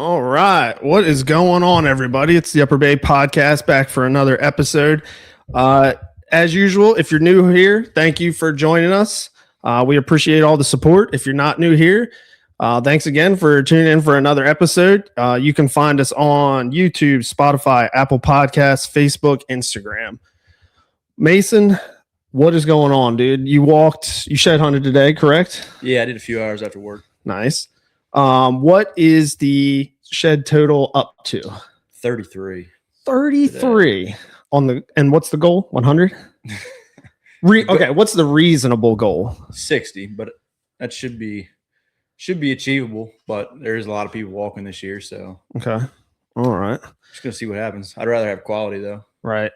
All right. What is going on, everybody? It's the Upper Bay Podcast back for another episode. As usual, if you're new here, thank you for joining us. We appreciate all the support. If you're not new here, thanks again for tuning in for another episode. You can find us on YouTube, Spotify, Apple Podcasts, Facebook, Instagram. Mason, what is going on, dude? You shed hunted today, correct? Yeah, I did a few hours after work. Nice. What is the shed total up to? 33. 33 and what's the goal? 100? Okay, what's the reasonable goal? 60, but that should be achievable, but there's a lot of people walking this year, so okay. All right. Just gonna see what happens. I'd rather have quality though. Right.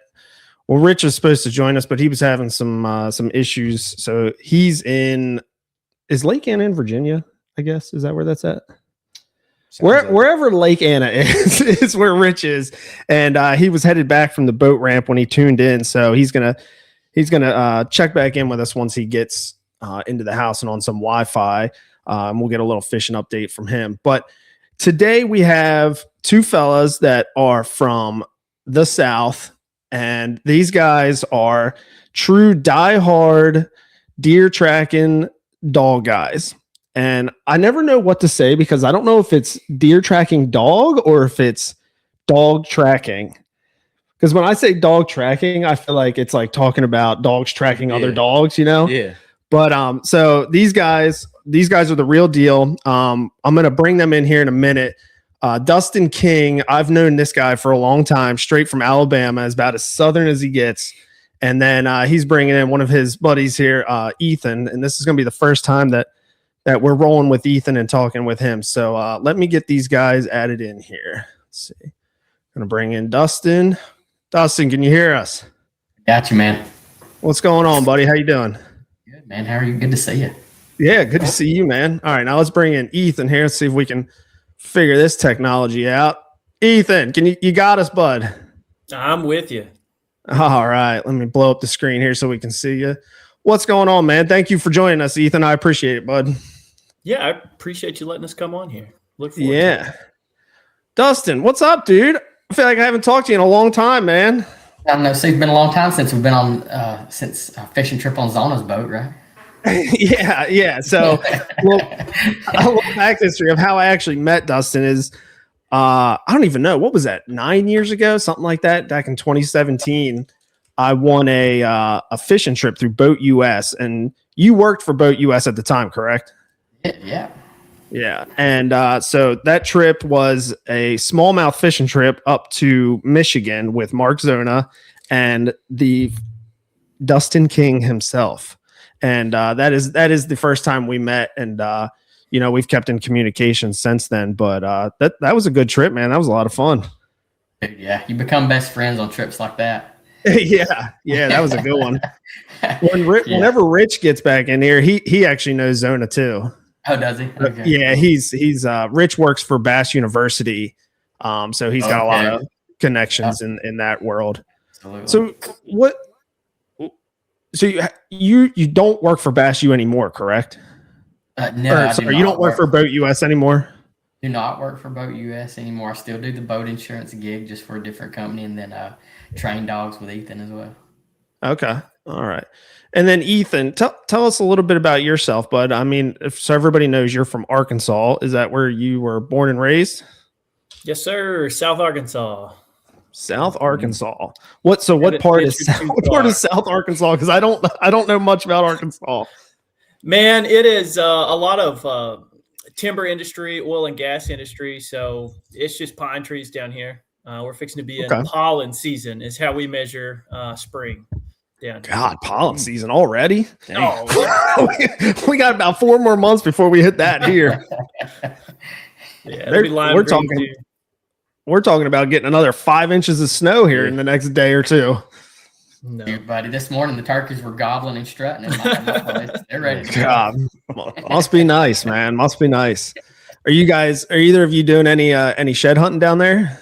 Well, Rich is supposed to join us, but he was having some issues. So is Lake Anna in Virginia? I guess. Is that where that's at? Wherever Lake Anna is where Rich is. And he was headed back from the boat ramp when he tuned in. So he's gonna check back in with us once he gets into the house and on some Wi-Fi. And we'll get a little fishing update from him. But today we have two fellas that are from the South, and these guys are true diehard deer tracking dog guys. And I never know what to say because I don't know if it's deer tracking dog or if it's dog tracking. Because when I say dog tracking, I feel like it's like talking about dogs tracking other dogs, you know? Yeah. But so these guys are the real deal. I'm gonna bring them in here in a minute. Dustin King, I've known this guy for a long time, straight from Alabama, is about as southern as he gets. And then he's bringing in one of his buddies here, Ethan, and this is gonna be the first time that we're rolling with Ethan and talking with him. So let me get these guys added in here. Let's see. I'm going to bring in Dustin. Dustin, can you hear us? Got you, man. What's going on, buddy? How you doing? Good, man. How are you? Good to see you. Yeah, good to see you, man. All right, now let's bring in Ethan here. Let's see if we can figure this technology out. Ethan, you got us, bud? I'm with you. All right, let me blow up the screen here so we can see you. What's going on, man? Thank you for joining us, Ethan. I appreciate it, bud. Yeah, I appreciate you letting us come on here. Look forward to it. Dustin, what's up, dude? I feel like I haven't talked to you in a long time, man. I don't know. See, it's been a long time since we've been on since a fishing trip on Zona's boat, right? yeah. So, a little back history of how I actually met Dustin is, I don't even know, what was that? 9 years ago, something like that. Back in 2017, I won a fishing trip through Boat US, and you worked for Boat US at the time, correct? Yeah. And so that trip was a smallmouth fishing trip up to Michigan with Mark Zona and the Dustin King himself. And that is the first time we met. And we've kept in communication since then. But that was a good trip, man. That was a lot of fun. Yeah, you become best friends on trips like that. yeah, that was a good one. Whenever Rich gets back in here, he actually knows Zona too. Oh, does he? Okay. Yeah, he's Rich works for Bass University, so he's got a lot of connections in that world. Absolutely. So what? So you don't work for Bass U anymore, correct? No, you don't work for Boat US anymore. Do not work for Boat US anymore. I still do the boat insurance gig just for a different company, and then train dogs with Ethan as well. Okay, all right. And then Ethan, tell us a little bit about yourself, bud. I mean, so everybody knows you're from Arkansas. Is that where you were born and raised? Yes, sir. South Arkansas. South Arkansas. What part is South Arkansas? Because I don't know much about Arkansas. Man, it is a lot of timber industry, oil and gas industry. So it's just pine trees down here. We're fixing to be in pollen season is how we measure spring. God, pollen season already? Oh, we got about 4 more months before we hit that here. Yeah, we're talking about getting another 5 inches of snow here in the next day or two. No, buddy. This morning the turkeys were gobbling and strutting. They're ready. God, must be nice, man. Must be nice. Are either of you doing any shed hunting down there?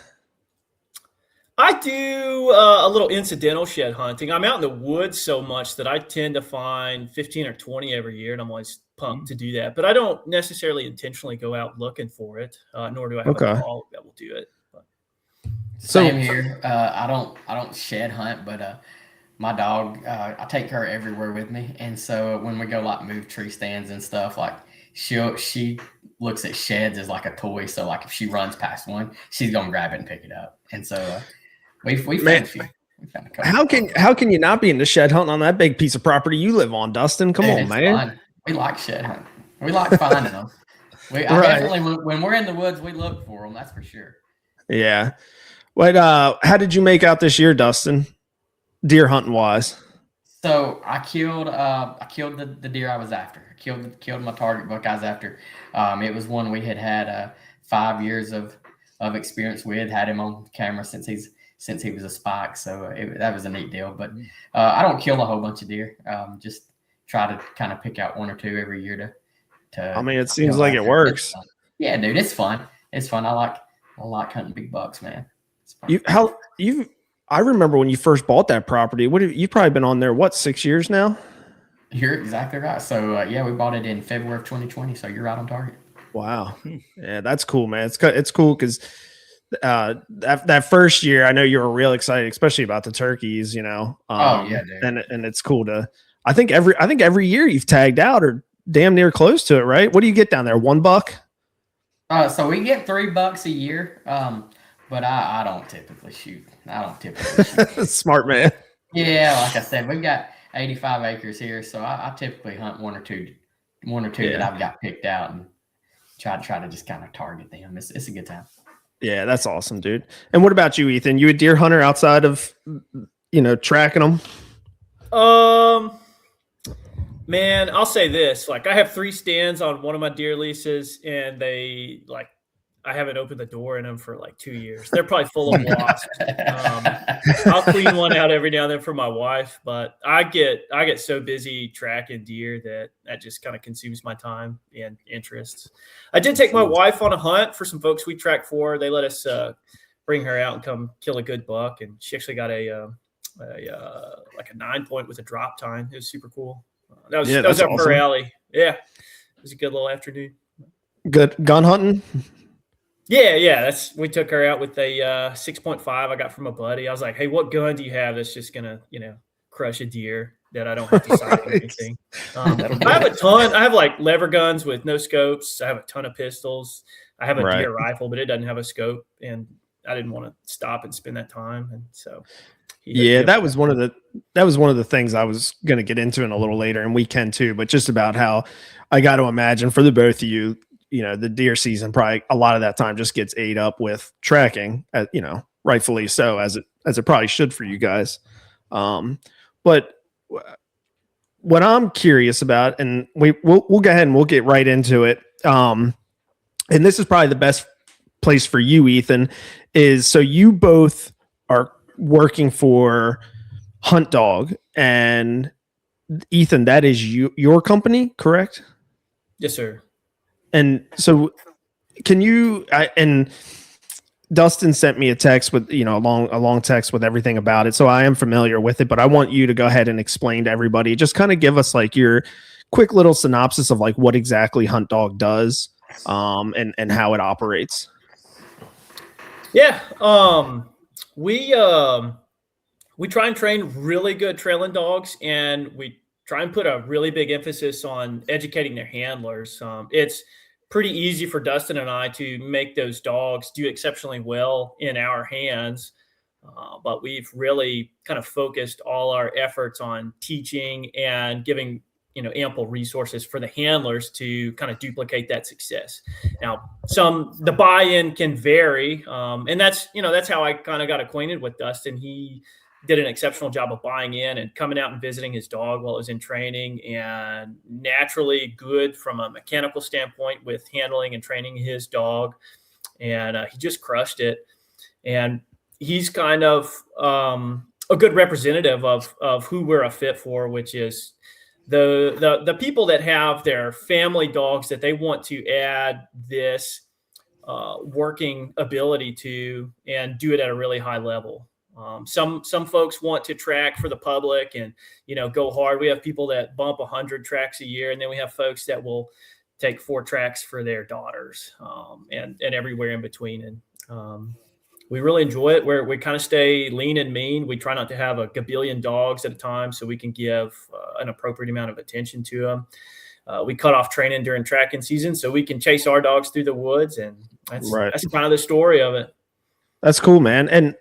I do a little incidental shed hunting. I'm out in the woods so much that I tend to find 15 or 20 every year, and I'm always pumped to do that. But I don't necessarily intentionally go out looking for it, nor do I have a dog that will do it. But. Same here. I don't shed hunt, but my dog, I take her everywhere with me, and so when we go like move tree stands and stuff, like she looks at sheds as like a toy. So like if she runs past one, she's gonna grab it and pick it up. And so we found a few. Found a couple. How can you not be in the shed hunting on that big piece of property you live on, Dustin? Come on, man. Fun. We like shed hunting. We like finding them. I definitely, when we're in the woods, we look for them. That's for sure. Yeah. What? How did you make out this year, Dustin? Deer hunting wise. So I killed the deer I was after. I killed my target buck I was after. It was one we had 5 years of experience with. Had him on camera since he was a spike. So that was a neat deal. But I don't kill a whole bunch of deer. Just try to kind of pick out one or two every year to. I mean, it seems like it works. Yeah, dude, it's fun. It's fun. I like hunting big bucks, man. I remember when you first bought that property. You've probably been on there, 6 years now? You're exactly right. So yeah, we bought it in February of 2020. So you're right on target. Wow. Yeah, that's cool, man. It's cool because that first year, I know you were real excited, especially about the turkeys. You know. Oh yeah, dude. And it's cool to. I think every year you've tagged out or damn near close to it, right? What do you get down there? $1? So we get $3 a year. But I don't typically shoot. Smart man. Yeah, like I said, we've got 85 acres here, so I typically hunt one or two that I've got picked out and try to just kind of target them. It's a good time. Yeah, that's awesome, dude. And what about you, Ethan? You a deer hunter outside of tracking them? Man, I'll say this: like I have 3 stands on one of my deer leases, and they I haven't opened the door in them for like 2 years. They're probably full of wasps. I'll clean one out every now and then for my wife, but I get so busy tracking deer that just kind of consumes my time and interests. I did take my wife on a hunt for some folks we track for. They let us bring her out and come kill a good buck, and she actually got a 9-point with a drop tine. It was super cool. That was up awesome. Her alley. Yeah, it was a good little afternoon. Good gun hunting. Yeah. We took her out with a 6.5 I got from a buddy. I was like, hey, what gun do you have that's just gonna, crush a deer that I don't have to sight or anything? I have a ton. I have like lever guns with no scopes. I have a ton of pistols. I have a deer rifle, but it doesn't have a scope, and I didn't want to stop and spend that time. And so, that was one of the things I was going to get into in a little later, and we can too. But just about how I got to imagine for the both of you. The deer season probably a lot of that time just gets ate up with tracking, rightfully so, as it probably should for you guys. But what I'm curious about, and we'll go ahead and we'll get right into it. And this is probably the best place for you, Ethan, is so you both are working for Hunt Dog, and Ethan, that is your company, correct? Yes, sir. And so can you, and Dustin sent me a text with, a long text with everything about it. So I am familiar with it, but I want you to go ahead and explain to everybody, just kind of give us like your quick little synopsis of like what exactly Hunt Dog does, and how it operates. Yeah. We try and train really good trailing dogs, and we try and put a really big emphasis on educating their handlers. It's pretty easy for Dustin and I to make those dogs do exceptionally well in our hands. But we've really kind of focused all our efforts on teaching and giving, ample resources for the handlers to kind of duplicate that success. Now, the buy-in can vary. And that's how I kind of got acquainted with Dustin. He did an exceptional job of buying in and coming out and visiting his dog while it was in training, and naturally good from a mechanical standpoint with handling and training his dog. And he just crushed it. And he's kind of a good representative of who we're a fit for, which is the people that have their family dogs that they want to add this working ability to and do it at a really high level. Some folks want to track for the public and, go hard. We have people that bump 100 tracks a year, and then we have folks that will take 4 tracks for their daughters, and everywhere in between. And we really enjoy it, where we kind of stay lean and mean. We try not to have a gabillion dogs at a time, so we can give an appropriate amount of attention to them. We cut off training during tracking season so we can chase our dogs through the woods, and that's kind of the story of it. That's cool, man. And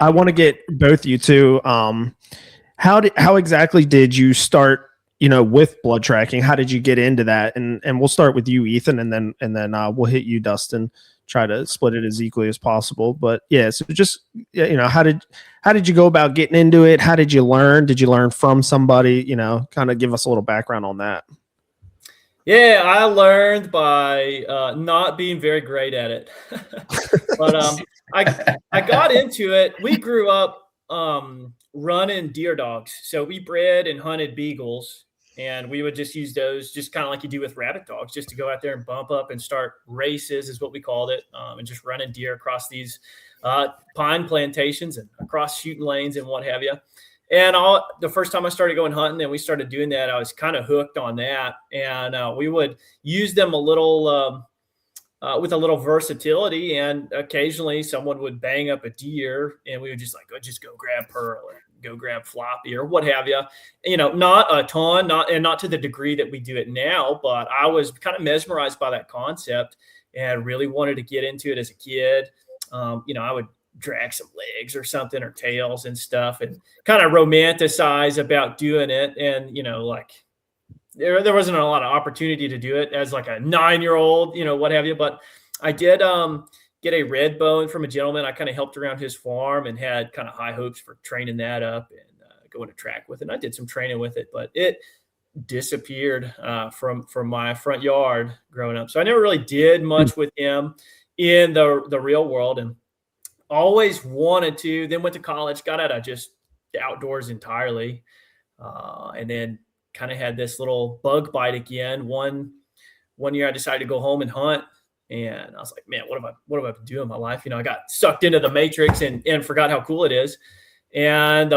I want to get both you two. How exactly did you start, with blood tracking? How did you get into that? And we'll start with you, Ethan, and then we'll hit you, Dustin. Try to split it as equally as possible. But yeah, so just, how did you go about getting into it? How did you learn? Did you learn from somebody? Kind of give us a little background on that. Yeah, I learned by not being very great at it. But I got into it. We grew up running deer dogs. So we bred and hunted beagles, and we would just use those just kind of like you do with rabbit dogs, just to go out there and bump up and start races is what we called it, and just running deer across these pine plantations and across shooting lanes and what have you. And the first time I started going hunting and we started doing that, I was kind of hooked on that. And we would use them a little with a little versatility. And occasionally someone would bang up a deer and we would just go grab Pearl or go grab Floppy or what have you. Not a ton, not to the degree that we do it now, but I was kind of mesmerized by that concept and really wanted to get into it as a kid. I would drag some legs or something or tails and stuff and kind of romanticize about doing it. And, there wasn't a lot of opportunity to do it as like a 9-year-old, what have you. But I did get a red bone from a gentleman. I kind of helped around his farm and had kind of high hopes for training that up and going to track with it. And I did some training with it, but it disappeared from my front yard growing up. So I never really did much with him in the real world, and always wanted to. Then went to college, got out of just the outdoors entirely, and then kind of had this little bug bite again. One year I decided to go home and hunt, and I was like, man, what have I been doing in my life? I got sucked into the matrix and forgot how cool it is, and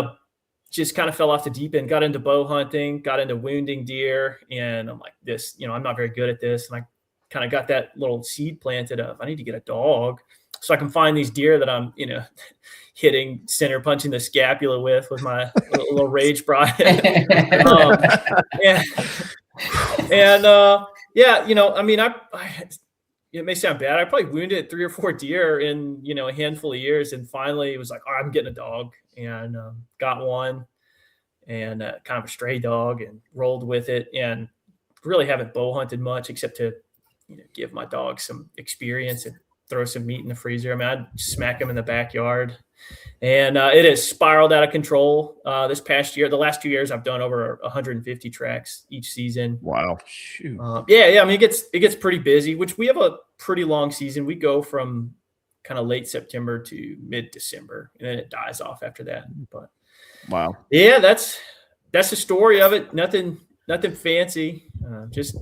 just kind of fell off the deep end. Got into bow hunting, got into wounding deer, and I'm like, this, I'm not very good at this, and I kind of got that little seed planted of I need to get a dog so I can find these deer that I'm, hitting center punching the scapula with my little rage pride. It may sound bad. I probably wounded 3 or 4 deer in, a handful of years. And finally it was like, I'm getting a dog, and got one, and kind of a stray dog, and rolled with it, and really haven't bow hunted much except to, give my dog some experience and throw some meat in the freezer. I mean, I'd smack him in the backyard, and it has spiraled out of control. This past year, the last 2 years, I've done over 150 tracks each season. Wow. Shoot. I mean, it gets pretty busy, which we have a pretty long season. We go from kind of late September to mid-December, and then it dies off after that. But wow. Yeah, that's the story of it. Nothing fancy. Just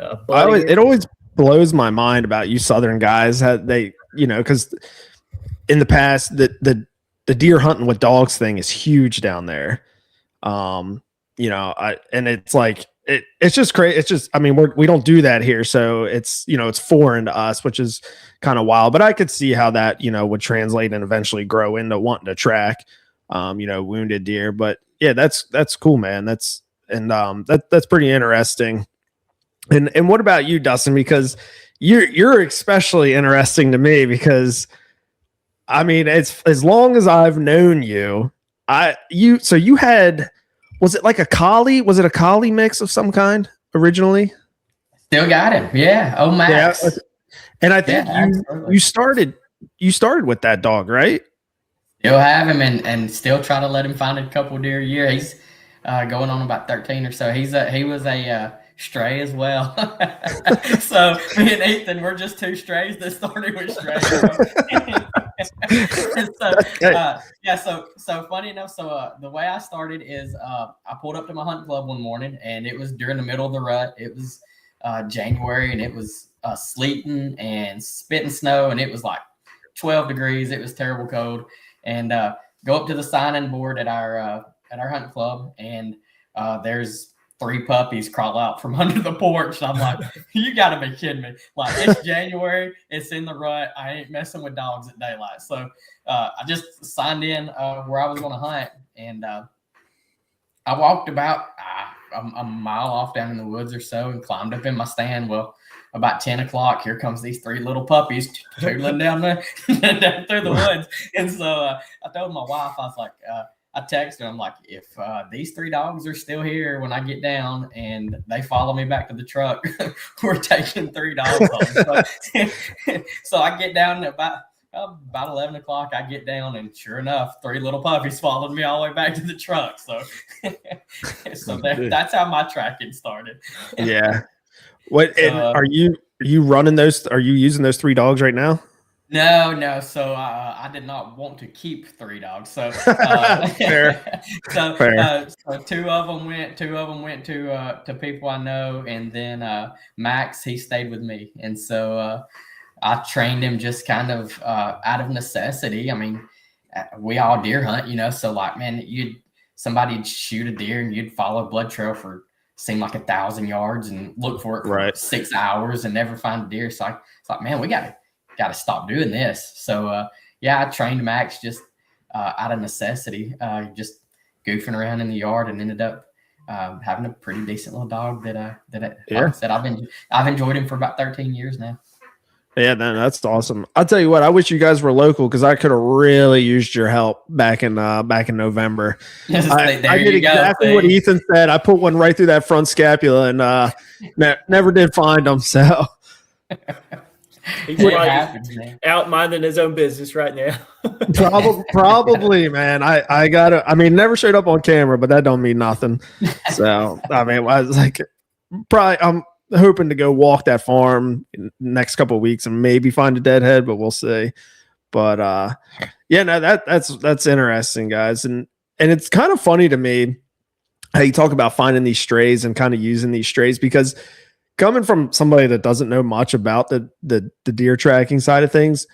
it always blows my mind about you Southern guys, how they, because in the past the deer hunting with dogs thing is huge down there. And it's like it's just crazy. It's just, I mean, we don't do that here, so it's it's foreign to us, which is kind of wild. But I could see how that would translate and eventually grow into wanting to track wounded deer. But yeah, that's cool, man. That's pretty interesting. And what about you, Dustin? Because you're especially interesting to me, because I mean, it's as long as I've known you, so you had, was it like a collie? Was it a collie mix of some kind originally? Still got him. Yeah. Oh, Max. Yeah. And I think you started with that dog, right? Still have him and still try to let him find a couple deer a year. He's going on about 13 or so. He was a stray as well. So me and Ethan, we're just 2 strays that started with strays. So funny enough, the way I started is I pulled up to my hunting club one morning, and it was during the middle of the rut. It was January, and it was sleeting and spitting snow, and it was like 12 degrees. It was terrible cold. And go up to the sign-in board at our hunting club, and there's 3 puppies crawl out from under the porch. I'm like, you got to be kidding me. Like, it's January. It's in the rut. I ain't messing with dogs at daylight. So I just signed in where I was going to hunt, and I walked about a mile off down in the woods or so and climbed up in my stand. Well, about 10 o'clock, here comes these 3 little puppies tootling down down through the woods. And so I told my wife, I was like, I texted her, I'm like, if these 3 dogs are still here when I get down and they follow me back to the truck, we're taking 3 dogs home. So I get down at about 11 o'clock, I get down, and sure enough, 3 little puppies followed me all the way back to the truck. So, that's how my tracking started. Yeah. What are you running those? Are you using those 3 dogs right now? No. So I did not want to keep 3 dogs. So Fair. So Fair. So 2 of them went to people I know, and then Max, he stayed with me, and so I trained him just kind of out of necessity. I mean, we all deer hunt, so like, man, somebody'd shoot a deer and you'd follow a blood trail for seemed like 1,000 yards and look for it for 6 hours and never find a deer. So it's like, man, we got to stop doing this. So I trained Max just out of necessity, just goofing around in the yard, and ended up having a pretty decent little dog that like I said, I've enjoyed him for about 13 years now. Yeah, that's awesome. I'll tell you what, I wish you guys were local, because I could have really used your help back in November. I did exactly what Ethan said. I put one right through that front scapula, and never did find them. So he's out minding his own business right now. Probably, man. Never showed up on camera, but that don't mean nothing. So I was like, probably I'm hoping to go walk that farm in the next couple of weeks and maybe find a deadhead, but we'll see. But that's interesting, guys. And it's kind of funny to me how you talk about finding these strays and kind of using these strays, because coming from somebody that doesn't know much about the deer tracking side of things,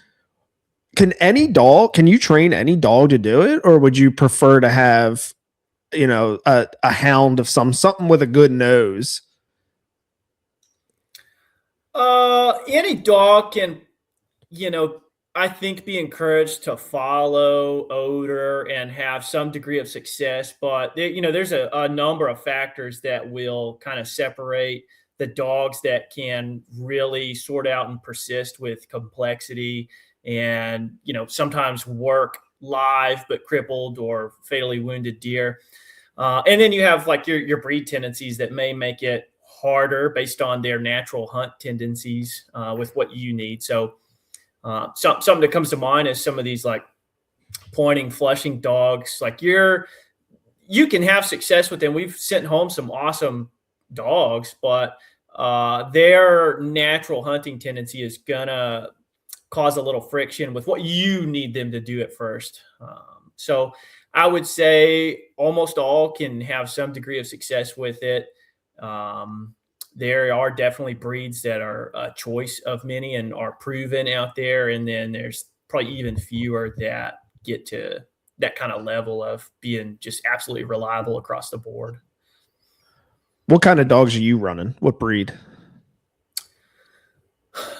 can you train any dog to do it, or would you prefer to have, a hound of something with a good nose? Any dog can, I think, be encouraged to follow odor and have some degree of success, but there's a number of factors that will kind of separate the dogs that can really sort out and persist with complexity and, sometimes work live but crippled or fatally wounded deer. And then you have like your breed tendencies that may make it harder based on their natural hunt tendencies with what you need. So something that comes to mind is some of these like pointing, flushing dogs. Like you can have success with them. We've sent home some awesome dogs, but their natural hunting tendency is gonna cause a little friction with what you need them to do at first. So I would say almost all can have some degree of success with it. There are definitely breeds that are a choice of many and are proven out there. And then there's probably even fewer that get to that kind of level of being just absolutely reliable across the board. What kind of dogs are you running? What breed?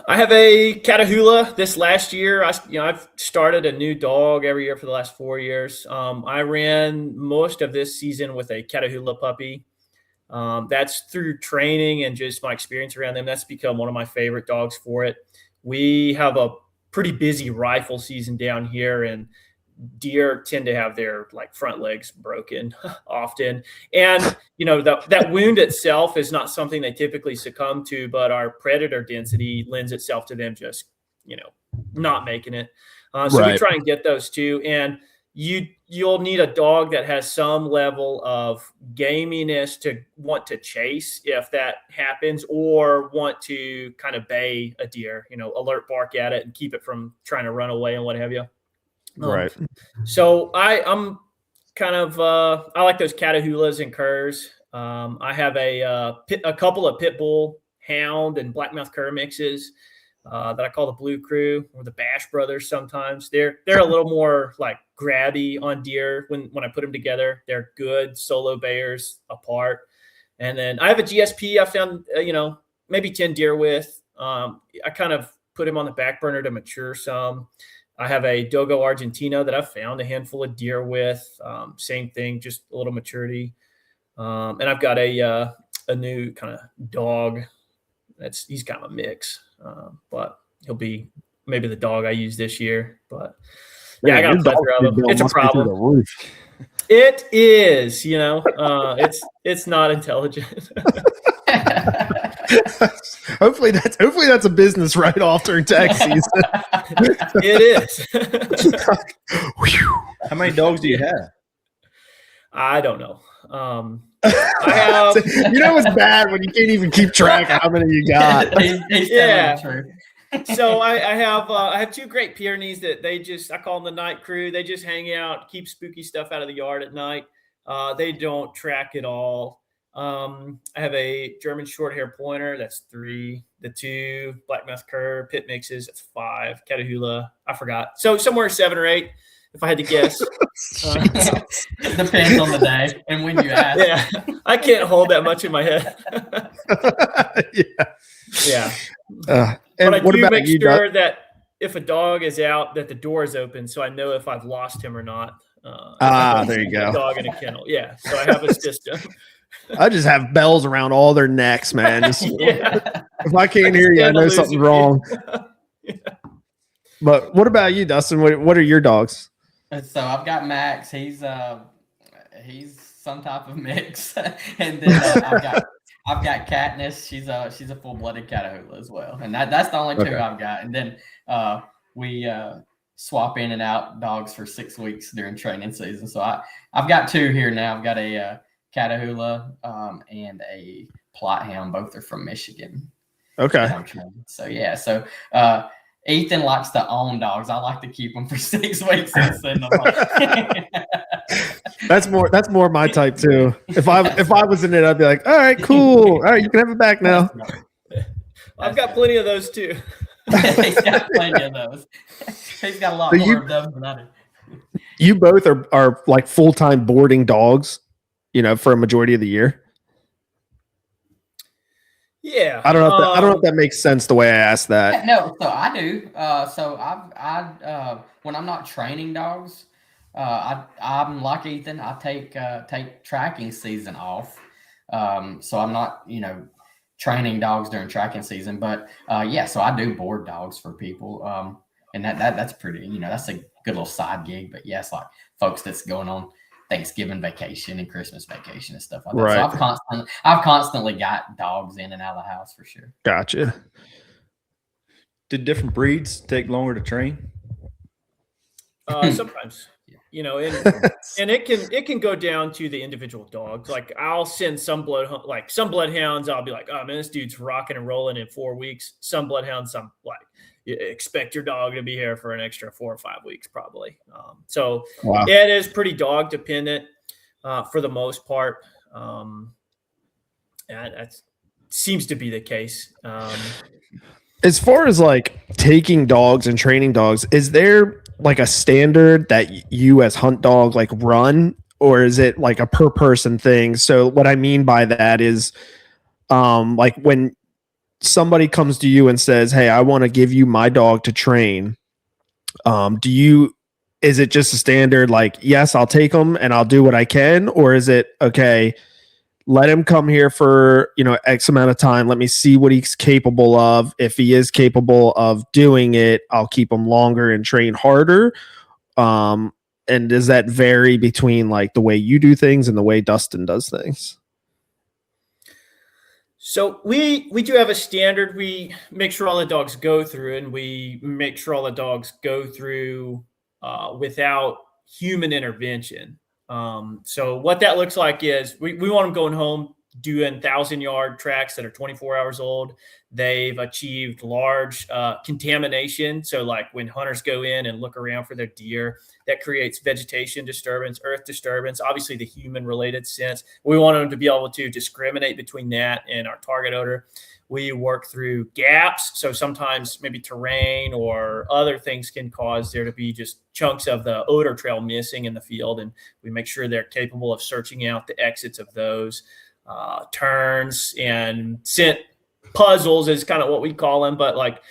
I have a Catahoula. This last year, I've started a new dog every year for the last 4 years. I ran most of this season with a Catahoula puppy. That's through training and just my experience around them. That's become one of my favorite dogs for it. We have a pretty busy rifle season down here, and deer tend to have their like front legs broken often. And, that wound itself is not something they typically succumb to, but our predator density lends itself to them just, not making it. So we try and get those too. And you'll need a dog that has some level of gaminess to want to chase if that happens, or want to kind of bay a deer, alert bark at it and keep it from trying to run away and what have you. Right. So I'm kind of I like those Catahoulas and curs. I have a couple of pit bull, hound, and blackmouth cur mixes. that I call the Blue Crew or the Bash Brothers. Sometimes they're a little more like grabby on deer when I put them together. They're good solo bayers apart. And then I have a GSP I found, maybe 10 deer with. I kind of put him on the back burner to mature some. I have a Dogo Argentino that I found a handful of deer with. Same thing, just a little maturity. And I've got a new kind of dog. He's kind of a mix, but he'll be maybe the dog I use this year. But yeah, I got a plethora of them. It's a problem. It is, it's not intelligent. Hopefully that's a business write-off during tax season. It is. How many dogs do you have? I don't know. I have. It's bad when you can't even keep track of how many you got. Yeah. So I have 2 Great Pyrenees that I call them the night crew. They just hang out, keep spooky stuff out of the yard at night. They don't track at all. I have a German short hair pointer. That's 3. The 2 black mouth cur pit mixes. That's 5. Catahoula. I forgot. So somewhere 7 or 8, if I had to guess. It depends on the day and when you ask. Yeah, I can't hold that much in my head. Yeah. But I do make sure that if a dog is out, that the door is open, so I know if I've lost him or not. There you go. Dog in a kennel. Yeah. So I have a system. I just have bells around all their necks, man. If I can't hear you, I know something's wrong. Yeah. But what about you, Dustin? What are your dogs? So I've got Max. He's some type of mix, and then I've got Katniss. She's a full-blooded Catahoula as well, and that's the only 2 I've got. And then we swap in and out dogs for 6 weeks during training season. So I've got 2 here now. I've got a Catahoula and a Plot Hound. Both are from Michigan. Okay. So yeah. So Ethan likes to own dogs. I like to keep them for 6 weeks and send them home. That's more my type too. If I was in it, I'd be like, all right, cool. All right, you can have it back now. I've got plenty of those too. He's got plenty of those. He's got a lot more of them than I do. You both are like full-time boarding dogs, for a majority of the year. Yeah, I don't know if that makes sense the way I asked that. No, so I do. So I when I'm not training dogs, I'm like Ethan. I take tracking season off. So I'm not training dogs during tracking season, but so I do board dogs for people. And that's pretty. That's a good little side gig. But yes, like folks that's going on Thanksgiving vacation and Christmas vacation and stuff like that. Right. So I've constantly got dogs in and out of the house for sure. Gotcha. Did different breeds take longer to train? Sometimes, and it can go down to the individual dogs. Like I'll send some bloodhounds. I'll be like, oh man, this dude's rocking and rolling in 4 weeks. Some bloodhounds, I'm like, you expect your dog to be here for an extra 4 or 5 weeks, probably. So it is pretty dog dependent for the most part. And that seems to be the case. As far as like taking dogs and training dogs, is there like a standard that you as hunt dog like run, or is it like a per person thing? So what I mean by that is like when somebody comes to you and says, hey, I want to give you my dog to train. Is it just a standard like, yes, I'll take him and I'll do what I can? Or is it, okay, let him come here for, X amount of time. Let me see what he's capable of. If he is capable of doing it, I'll keep him longer and train harder. And does that vary between like the way you do things and the way Dustin does things? So we do have a standard. We make sure all the dogs go through, and we make sure all the dogs go through without human intervention. So what that looks like is we want them going home doing 1,000-yard tracks that are 24 hours old. They've achieved large contamination. So like when hunters go in and look around for their deer, that creates vegetation disturbance, earth disturbance, obviously the human related sense. We want them to be able to discriminate between that and our target odor. We work through gaps. So sometimes maybe terrain or other things can cause there to be just chunks of the odor trail missing in the field. And we make sure they're capable of searching out the exits of those. Turns and scent puzzles is kind of what we call them, but like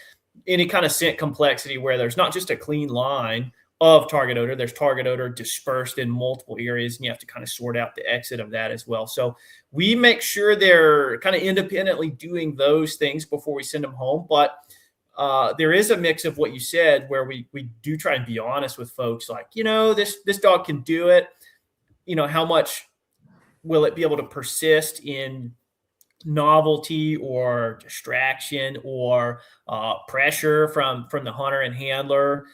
any kind of scent complexity where there's not just a clean line of target odor, there's target odor dispersed in multiple areas, and you have to kind of sort out the exit of that as well. So we make sure they're kind of independently doing those things before we send them home. But there is a mix of what you said where we do try and be honest with folks, like, this dog can do it. How much will it be able to persist in novelty or distraction or pressure from the hunter and handler?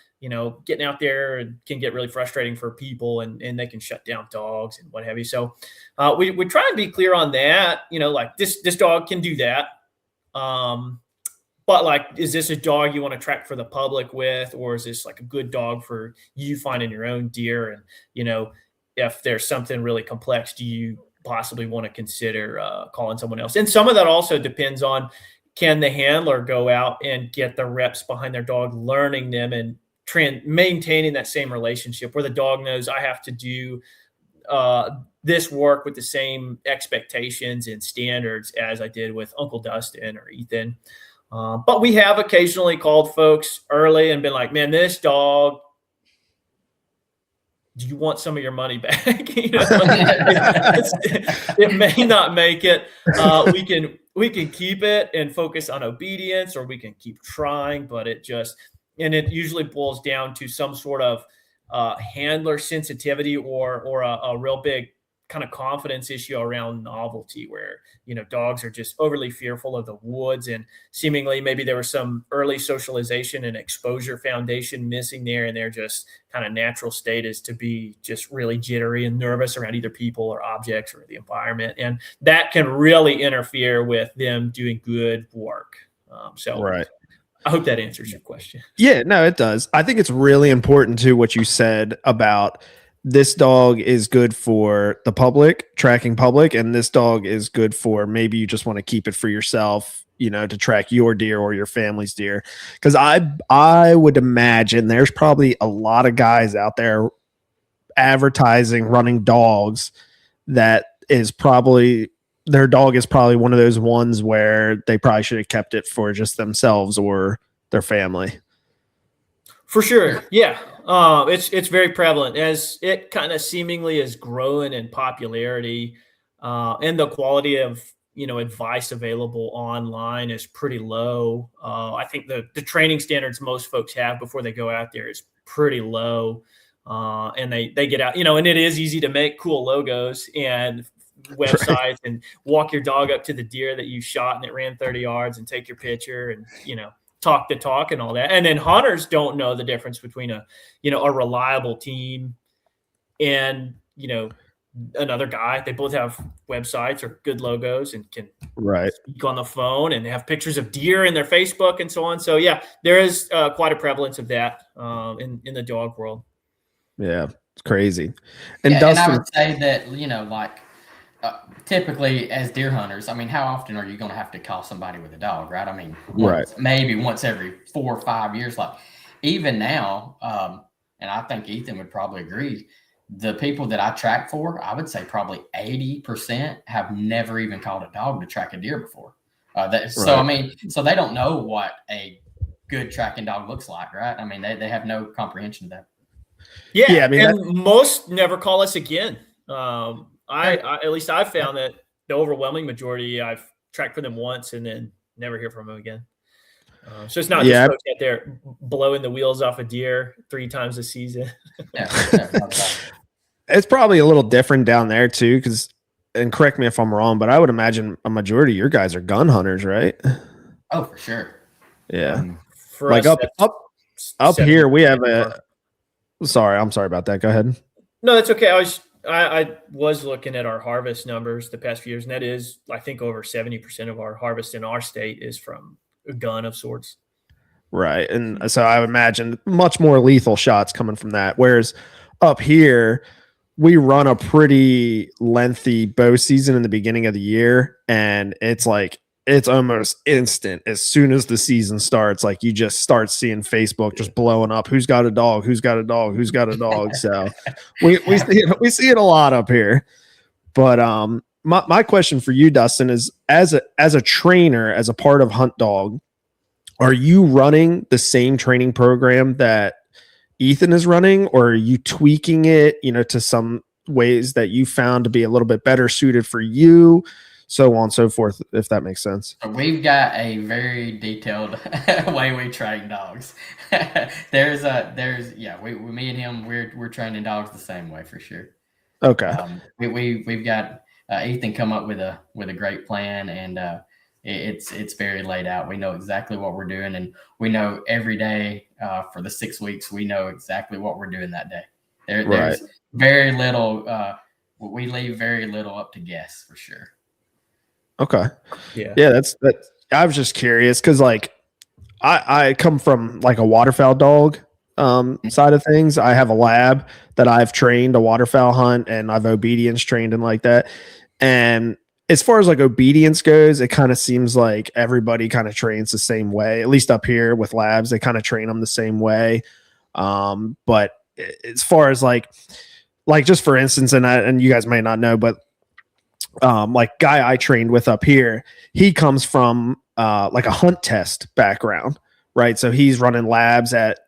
Getting out there can get really frustrating for people, and they can shut down dogs and what have you. So we try and be clear on that, like this dog can do that. But like, is this a dog you want to track for the public with, or is this like a good dog for you finding your own deer? And, if there's something really complex, do you possibly want to consider calling someone else? And some of that also depends on, can the handler go out and get the reps behind their dog, learning them and maintaining that same relationship where the dog knows I have to do this work with the same expectations and standards as I did with Uncle Dustin or Ethan. But we have occasionally called folks early and been like, man, this dog, do you want some of your money back? It may not make it. We can keep it and focus on obedience, or we can keep trying, but it usually boils down to some sort of handler sensitivity or a real big kind of confidence issue around novelty, where dogs are just overly fearful of the woods, and seemingly maybe there was some early socialization and exposure foundation missing there, and their just kind of natural state is to be just really jittery and nervous around either people or objects or the environment, and that can really interfere with them doing good work. Right. I hope that answers your question. Yeah, no, it does. I think it's really important to what you said about this dog is good for the public, tracking public, and this dog is good for maybe you just want to keep it for yourself, to track your deer or your family's deer. Because I would imagine there's probably a lot of guys out there advertising running dogs that is probably their dog is probably one of those ones where they probably should have kept it for just themselves or their family. For sure. Yeah. It's very prevalent as it kind of seemingly is growing in popularity, and the quality of, advice available online is pretty low. I think the training standards most folks have before they go out there is pretty low. And they get out, and it is easy to make cool logos and websites and walk your dog up to the deer that you shot and it ran 30 yards and take your picture and, talk the talk and all that. And then hunters don't know the difference between a reliable team and, another guy. They both have websites or good logos and can speak on the phone and have pictures of deer in their Facebook and so on. So yeah, there is quite a prevalence of that in the dog world. Yeah, it's crazy. And yeah, Dustin, and I would say that, typically as deer hunters, I mean, how often are you going to have to call somebody with a dog, right? I mean, maybe once every 4 or 5 years. Like even now, and I think Ethan would probably agree, the people that I track for, I would say probably 80% have never even called a dog to track a deer before. So, I mean, so they don't know what a good tracking dog looks like, right? I mean, they have no comprehension of that. Yeah, I mean, and most never call us again. I at least I've found that the overwhelming majority, I've tracked for them once and then never hear from them again. So it's not just folks out there blowing the wheels off a deer 3 times a season. It's probably a little different down there too, because, and correct me if I'm wrong, but I would imagine a majority of your guys are gun hunters, right? Oh, for sure. Yeah. For like us, up here, we have a. I'm sorry about that. Go ahead. No, that's okay. I was I was looking at our harvest numbers the past few years, and that is, I think, over 70% of our harvest in our state is from a gun of sorts. Right. And so I would imagine much more lethal shots coming from that. Whereas up here, we run a pretty lengthy bow season in the beginning of the year. And it's like, it's almost instant. As soon as the season starts, like you just start seeing Facebook just blowing up. Who's got a dog? Who's got a dog? Who's got a dog? So we see it a lot up here. But my question for you, Dustin, is as a trainer, as a part of Hunt Dog, are you running the same training program that Ethan is running, or are you tweaking it, to some ways that you found to be a little bit better suited for you, so on and so forth, if that makes sense? We've got a very detailed way we train dogs. Me and him, we're training dogs the same way for sure. Okay. We've got Ethan come up with a great plan, and it's very laid out. We know exactly what we're doing, and we know every day for the 6 weeks, we know exactly what we're doing that day. There's very little, we leave very little up to guess for sure. Okay. Yeah. That's I was just curious because like I come from like a waterfowl dog side of things. I have a lab that I've trained a waterfowl hunt, and I've obedience trained and like that. And as far as like obedience goes, it kind of seems like everybody kind of trains the same way. At least up here with labs, they kind of train them the same way. But as far as like just for instance, and you guys may not know, but like guy I trained with up here, he comes from like a hunt test background, right? So he's running labs at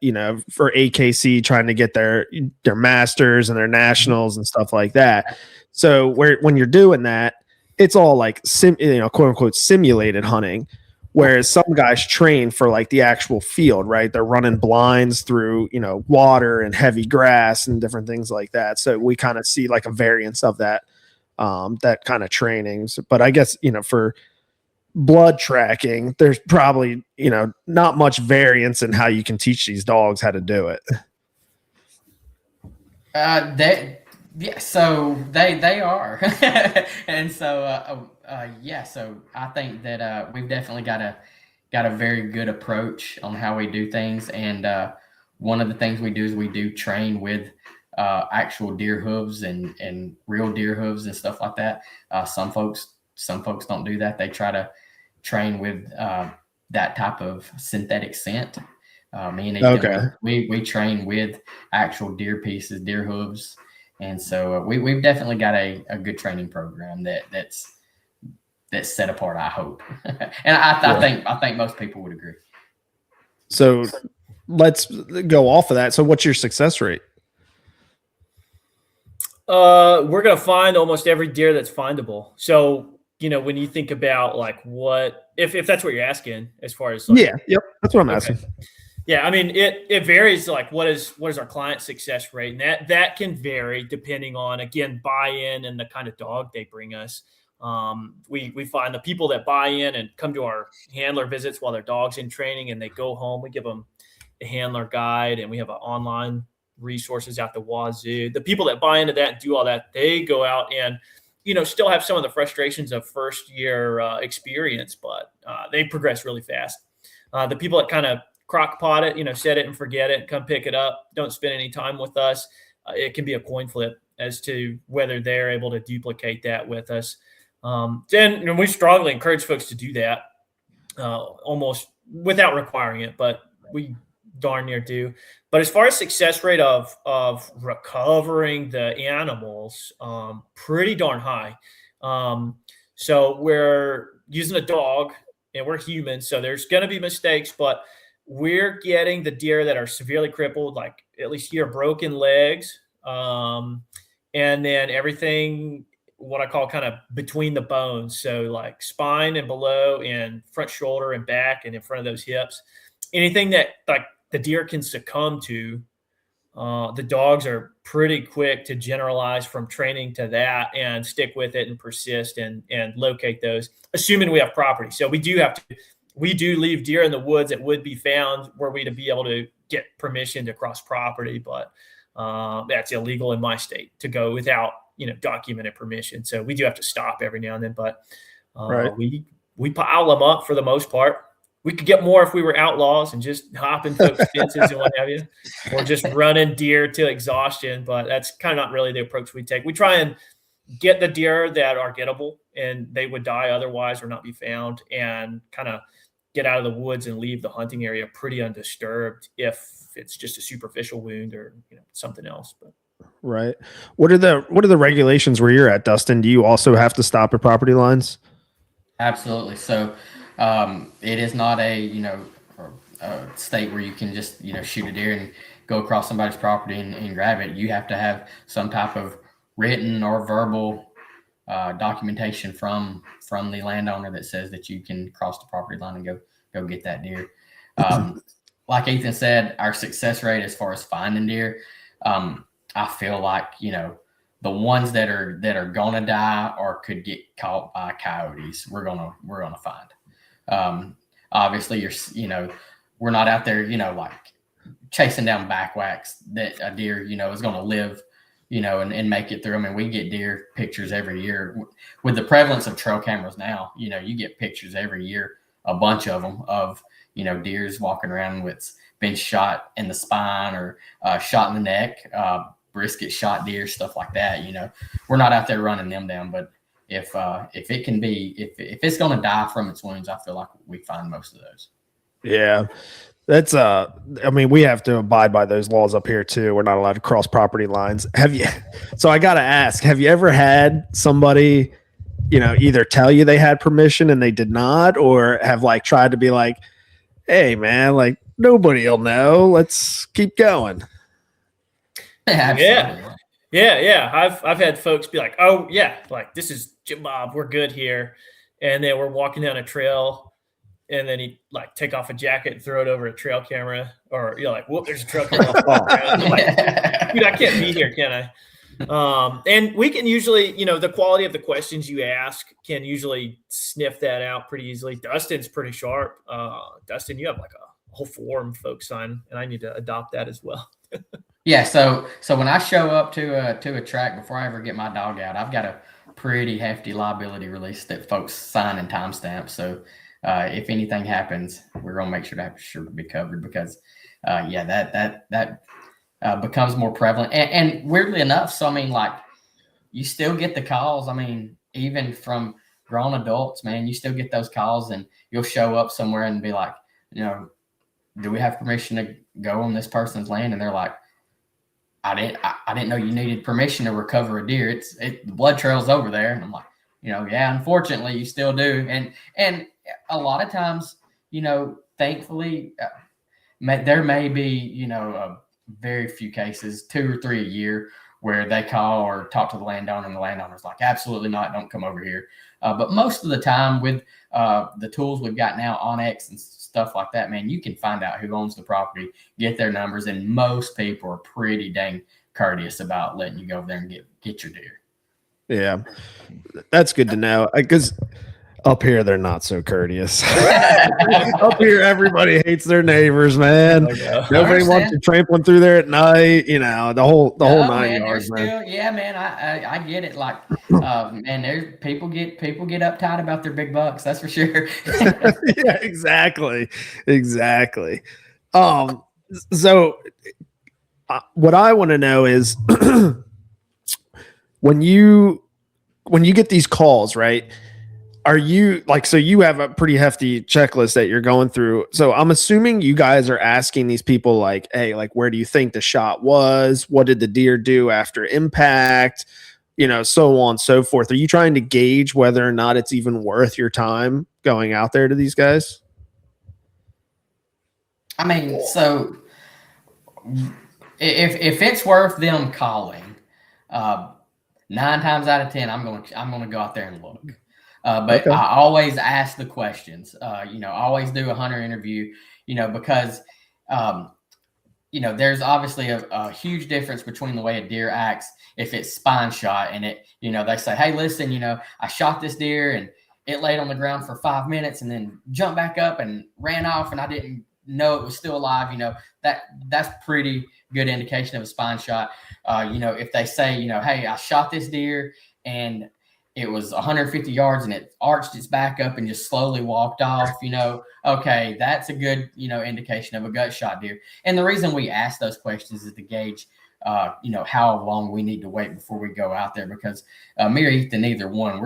for AKC, trying to get their masters and their nationals and stuff like that. So when you're doing that, it's all like quote unquote simulated hunting, whereas some guys train for like the actual field, right? They're running blinds through water and heavy grass and different things like that. So we kind of see like a variance of that kind of trainings. But I guess for blood tracking, there's probably not much variance in how you can teach these dogs how to do it. So they are, and so so I think that we've definitely got a very good approach on how we do things, and one of the things we do is we do train with actual deer hooves and real deer hooves and stuff like that. Some folks don't do that. They try to train with that type of synthetic scent. Me and Ethan, we train with actual deer pieces, deer hooves. And so we've definitely got a good training program that's set apart, I hope. And I think most people would agree. So let's go off of that. So what's your success rate? We're going to find almost every deer that's findable. So, when you think about like what, if that's what you're asking, as far as yep, that's what I'm asking. Yeah, I mean, it varies. Like, what is our client success rate, and that can vary depending on, again, buy-in and the kind of dog they bring us. We find the people that buy in and come to our handler visits while their dog's in training, and they go home. We give them a handler guide, and we have online resources out the wazoo. The people that buy into that and do all that, they go out and still have some of the frustrations of first year experience, but they progress really fast. The people that kind of crock-pot it, set it and forget it, come pick it up, don't spend any time with us, it can be a coin flip as to whether they're able to duplicate that with us. Then we strongly encourage folks to do that almost without requiring it, but we darn near do. But as far as success rate of recovering the animals, pretty darn high. So we're using a dog, and we're human, so there's going to be mistakes, but we're getting the deer that are severely crippled, like at least here, broken legs, and then everything, what I call kind of between the bones. So like spine and below, and front shoulder and back, and in front of those hips. Anything that like the deer can succumb to, the dogs are pretty quick to generalize from training to that and stick with it and persist and locate those, assuming we have property. So we do leave deer in the woods that would be found were we to be able to get permission to cross property, but that's illegal in my state to go without documented permission. So we do have to stop every now and then, but Right. we pile them up for the most part. We could get more if we were outlaws and just hopping folks' fences and what have you, or just running deer to exhaustion. But that's kind of not really the approach we take. We try and get the deer that are gettable and they would die otherwise or not be found, and kind of get out of the woods and leave the hunting area pretty undisturbed if it's just a superficial wound or something else. But right. What are the regulations where you're at, Dustin? Do you also have to stop at property lines? Absolutely. So it is not a state where you can just shoot a deer and go across somebody's property and grab it. You have to have some type of written or verbal documentation from the landowner that says that you can cross the property line and go get that deer. Like Ethan said, our success rate as far as finding deer, I feel like the ones that are gonna die or could get caught by coyotes, we're gonna find. Obviously, we're not out there, like chasing down backwhacks that a deer, is gonna live, and make it through. I mean, we get deer pictures every year with the prevalence of trail cameras now. You get pictures every year, a bunch of them of deers walking around with been shot in the spine or shot in the neck. Brisket shot deer, stuff like that. We're not out there running them down, but if it can be, if it's going to die from its wounds, I feel like we find most of those. Yeah, that's I mean, we have to abide by those laws up here too. We're not allowed to cross property lines. So I got to ask, have you ever had somebody, either tell you they had permission and they did not, or have like tried to be like, hey man, like nobody will know, let's keep going? Yeah. I've had folks be like, oh yeah, like this is Jim Bob, we're good here, and then we're walking down a trail, and then he like take off a jacket and throw it over a trail camera, or like, whoop, there's a trail camera. Like, dude, I can't be here, can I? And we can usually, the quality of the questions you ask can usually sniff that out pretty easily. Dustin's pretty sharp. Dustin, you have like a whole form folks sign, and I need to adopt that as well. Yeah, so when I show up to a track, before I ever get my dog out, I've got a pretty hefty liability release that folks sign and timestamp. So if anything happens, we're gonna make sure to be covered, because that becomes more prevalent. And weirdly enough, so I mean, like, you still get the calls. I mean, even from grown adults, man, you still get those calls, and you'll show up somewhere and be like, do we have permission to go on this person's land? And they're like, I didn't know you needed permission to recover a deer. The blood trail's over there. And I'm like, yeah, unfortunately you still do. And a lot of times, thankfully, there may be, a very few cases, 2 or 3 a year, where they call or talk to the landowner, and the landowner's like, absolutely not, don't come over here. But most of the time with the tools we've got now, Onyx and stuff like that, man, you can find out who owns the property, get their numbers, and most people are pretty dang courteous about letting you go over there and get your deer. Yeah, that's good to know, because up here they're not so courteous. Up here, everybody hates their neighbors, man. Nobody wants to trampling through there at night. The whole 9 yards, man. Yeah, man, I get it. Like, man, there's people get uptight about their big bucks. That's for sure. Yeah, exactly. So what I want to know is when you get these calls, right? Are you like, so you have a pretty hefty checklist that you're going through. So I'm assuming you guys are asking these people like, hey, like, where do you think the shot was? What did the deer do after impact? So on and so forth. Are you trying to gauge whether or not it's even worth your time going out there to these guys? I mean, so if it's worth them calling, 9 times out of 10, I'm gonna go out there and look. But okay. I always ask the questions. Always do a hunter interview. Because there's obviously a huge difference between the way a deer acts if it's spine shot and it. They say, hey, listen, I shot this deer and it laid on the ground for 5 minutes and then jumped back up and ran off, and I didn't know it was still alive, that's pretty good indication of a spine shot. If they say, hey, I shot this deer and it was 150 yards and it arched its back up and just slowly walked off, okay, that's a good, indication of a gut shot deer. And the reason we ask those questions is to gauge, how long we need to wait before we go out there, because me or Ethan, either one,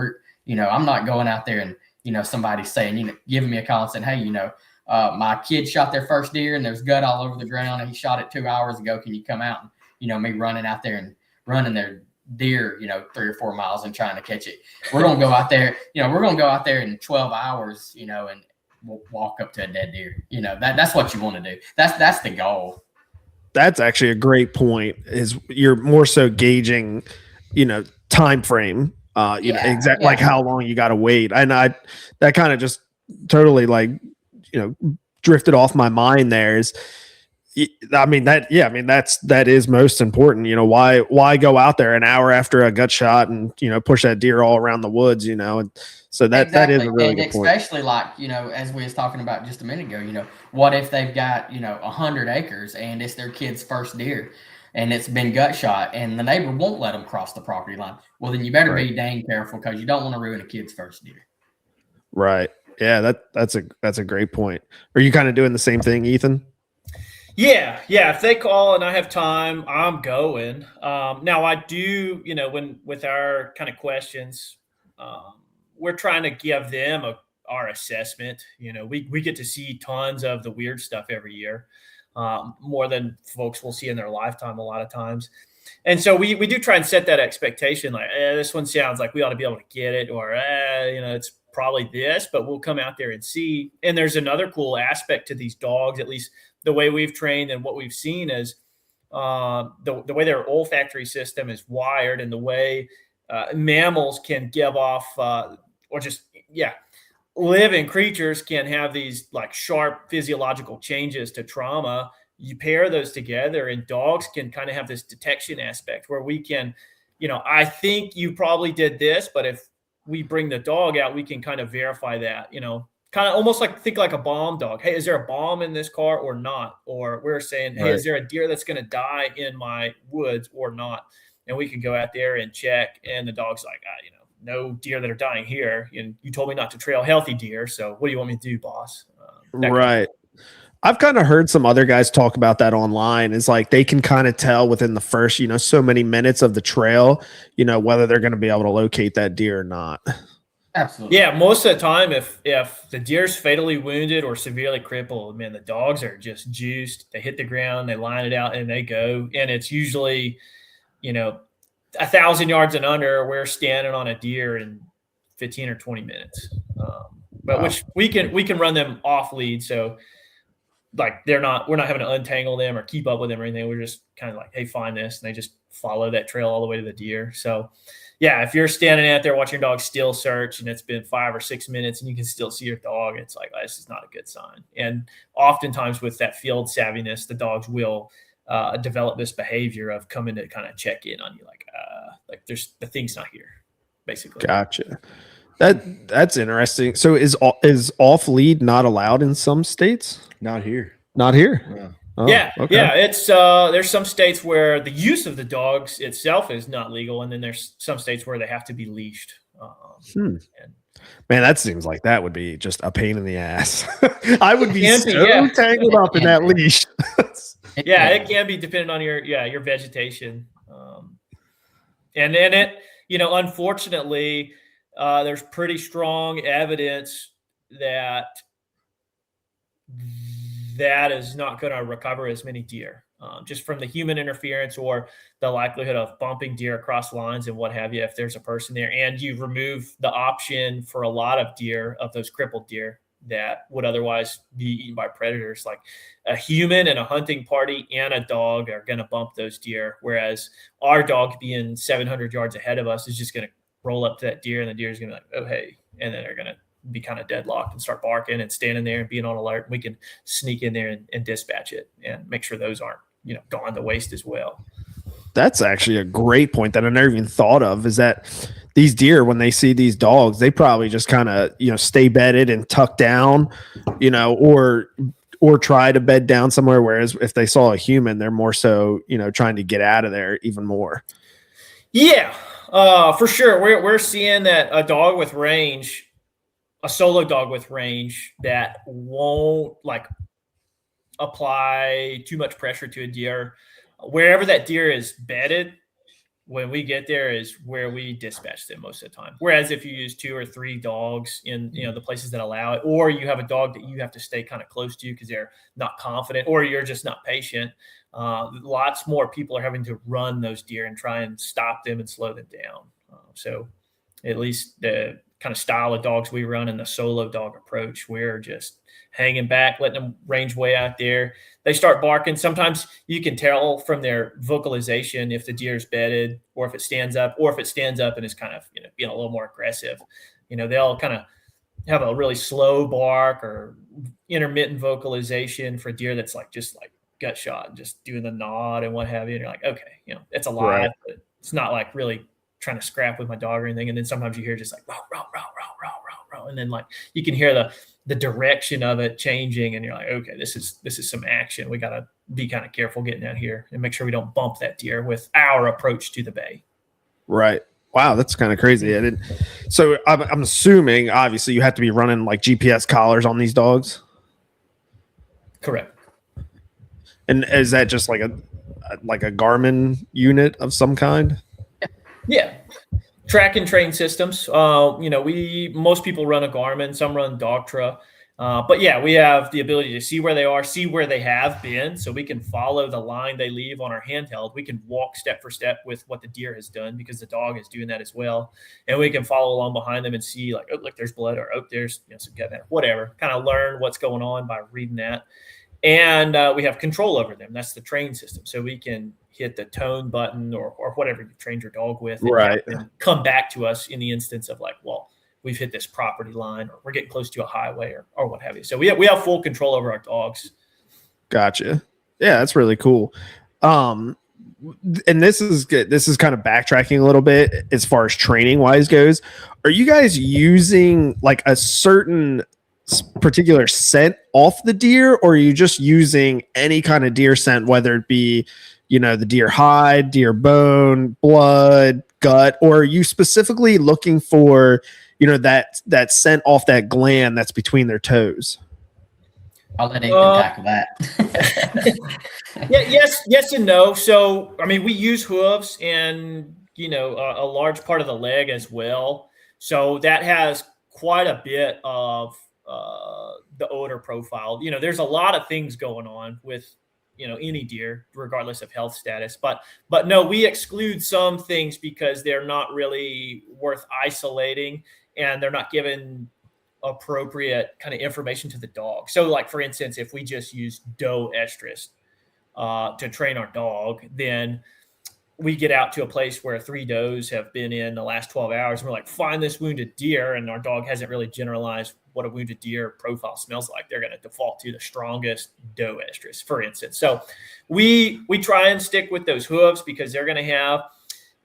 I'm not going out there and, somebody's saying, giving me a call and saying, hey, my kid shot their first deer and there's gut all over the ground and he shot it 2 hours ago. Can you come out? And, me running out there and running their deer, 3 or 4 miles and trying to catch it. We're going to go out there, in 12 hours, and we'll walk up to a dead deer. That's what you want to do. That's the goal. That's actually a great point, is you're more so gauging, time frame, exactly like how long you got to wait. And that kind of just totally drifted off my mind there. That is most important. Why go out there an hour after a gut shot and push that deer all around the woods, and so that is a really good point. Especially as we was talking about just a minute ago, what if they've got 100 acres and it's their kid's first deer and it's been gut shot and the neighbor won't let them cross the property line? Well, then you better be dang careful, because you don't want to ruin a kid's first deer. Right. Yeah, that's a great point. Are you kind of doing the same thing, Ethan? Yeah. If they call and I have time, I'm going. Now I do, with our kind of questions, we're trying to give them our assessment. We get to see tons of the weird stuff every year, more than folks will see in their lifetime a lot of times. And so we do try and set that expectation, like, this one sounds like we ought to be able to get it, or, it's probably this, but we'll come out there and see. And there's another cool aspect to these dogs, at least the way we've trained and what we've seen, is the way their olfactory system is wired, and the way mammals can give off, living creatures can have these sharp physiological changes to trauma. You pair those together, and dogs can kind of have this detection aspect where we can, I think you probably did this, but if we bring the dog out, we can kind of verify that, kind of almost think like a bomb dog. Hey, is there a bomb in this car or not? Or we're saying, hey, is there a deer that's going to die in my woods or not? And we can go out there and check. And the dog's like, no deer that are dying here. And you told me not to trail healthy deer. So what do you want me to do, boss? Right. I've kind of heard some other guys talk about that online. It's like they can kind of tell within the first, so many minutes of the trail, whether they're going to be able to locate that deer or not. Absolutely. Yeah, most of the time, if the deer's fatally wounded or severely crippled, man, the dogs are just juiced. They hit the ground, they line it out, and they go. And it's usually, 1,000 yards and under. We're standing on a deer in 15 or 20 minutes. Which we can run them off lead, so we're not having to untangle them or keep up with them or anything. We're just kind of like, hey, find this, and they just follow that trail all the way to the deer. So yeah, if you're standing out there watching your dog still search and it's been 5 or 6 minutes and you can still see your dog, it's like, this is not a good sign. And oftentimes with that field savviness, the dogs will develop this behavior of coming to kind of check in on you, there's the thing's not here, basically. Gotcha. That's interesting. So is off lead not allowed in some states? Not here. Not here. Yeah. Oh, yeah. okay. Yeah. It's there's some states where the use of the dogs itself is not legal, and then there's some states where they have to be leashed. Man, that seems like that would be just a pain in the ass. I would be so tangled up in that leash. Yeah, it can be depending on your vegetation, and then it unfortunately there's pretty strong evidence that is not going to recover as many deer, just from the human interference or the likelihood of bumping deer across lines and what have you, if there's a person there. And you remove the option for a lot of deer, of those crippled deer that would otherwise be eaten by predators. Like a human and a hunting party and a dog are going to bump those deer, whereas our dog being 700 yards ahead of us is just going to roll up to that deer, and the deer is going to be like, oh, hey, and then they're going to be kind of deadlocked and start barking and standing there and being on alert. We can sneak in there and dispatch it and make sure those aren't, gone to waste as well. That's actually a great point that I never even thought of, is that these deer, when they see these dogs, they probably just kind of, stay bedded and tucked down, or or try to bed down somewhere. Whereas if they saw a human, they're more so, trying to get out of there even more. Yeah, for sure. We're seeing that a dog with range, a solo dog with range that won't like apply too much pressure to a deer. Wherever that deer is bedded, when we get there is where we dispatch them most of the time. Whereas if you use 2 or 3 dogs in the places that allow it, or you have a dog that you have to stay kind of close to because they're not confident, or you're just not patient, lots more people are having to run those deer and try and stop them and slow them down. So at least the kind of style of dogs we run in the solo dog approach, we're just hanging back, letting them range way out there. They start barking. Sometimes you can tell from their vocalization if the deer's bedded or if it stands up, or if it stands up and is kind of being a little more aggressive. They'll kind of have a really slow bark or intermittent vocalization for deer that's like just like gut shot and just doing the nod and what have you. And you're like, okay, it's alive, right, but it's not like really trying to scrap with my dog or anything. And then sometimes you hear just like row, row, row, row, row, row, row. And then like you can hear the direction of it changing, and you're like, okay, this is some action. We got to be kind of careful getting out here and make sure we don't bump that deer with our approach to the bay. Right. Wow, that's kind of crazy. So I'm assuming, obviously, you have to be running like GPS collars on these dogs. Correct. And is that just like a Garmin unit of some kind? Yeah. Track and train systems. Most people run a Garmin, some run Dogtra. But yeah, we have the ability to see where they are, see where they have been, so we can follow the line they leave on our handheld. We can walk step for step with what the deer has done because the dog is doing that as well. And we can follow along behind them and see like, oh, look, there's blood, or oh, there's some gut there, whatever. Kind of learn what's going on by reading that. And we have control over them. That's the train system. So we can hit the tone button or whatever you trained your dog with, and right, come back to us in the instance of like, well, we've hit this property line, or we're getting close to a highway, or what have you. So we have full control over our dogs. Gotcha. Yeah, that's really cool. And this is good. This is kind of backtracking a little bit as far as training wise goes. Are you guys using like a certain particular scent off the deer, or are you just using any kind of deer scent, whether it be the deer hide, deer bone, blood, gut, or are you specifically looking for that scent off that gland that's between their toes? I'll let Ethan tackle that. Yes and no. So I mean, we use hooves and a large part of the leg as well. So that has quite a bit of the odor profile. There's a lot of things going on with any deer, regardless of health status. But no, we exclude some things because they're not really worth isolating, and they're not given appropriate kind of information to the dog. So like, for instance, if we just use doe estrus to train our dog, then we get out to a place where 3 does have been in the last 12 hours. And we're like, find this wounded deer. And our dog hasn't really generalized what a wounded deer profile smells like. They're going to default to the strongest doe estrus, for instance. So we try and stick with those hooves because they're going to have,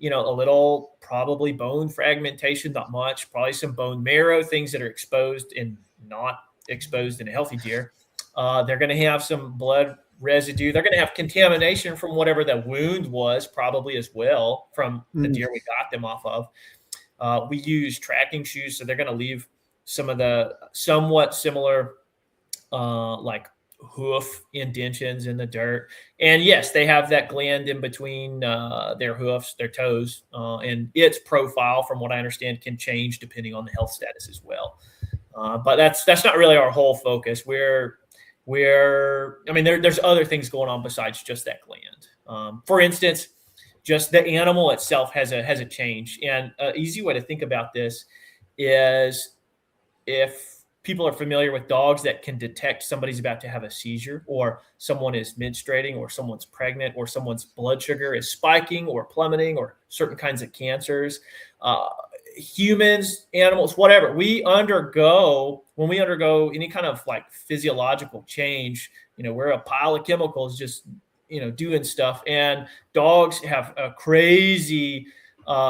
a little probably bone fragmentation, not much, probably some bone marrow, things that are exposed and not exposed in a healthy deer. They're going to have some blood residue. They're going to have contamination from whatever the wound was, probably as well, from the deer we got them off of. We use tracking shoes, so they're going to leave some of the somewhat similar like hoof indentions in the dirt. And yes, they have that gland in between their hoofs, their toes, and its profile, from what I understand, can change depending on the health status as well. But that's not really our whole focus. There's other things going on besides just that gland. For instance, just the animal itself has a change. And an easy way to think about this is if people are familiar with dogs that can detect somebody's about to have a seizure, or someone is menstruating, or someone's pregnant, or someone's blood sugar is spiking or plummeting, or certain kinds of cancers, humans, animals, whatever, when we undergo any kind of like physiological change, we're a pile of chemicals just, doing stuff, and dogs have a crazy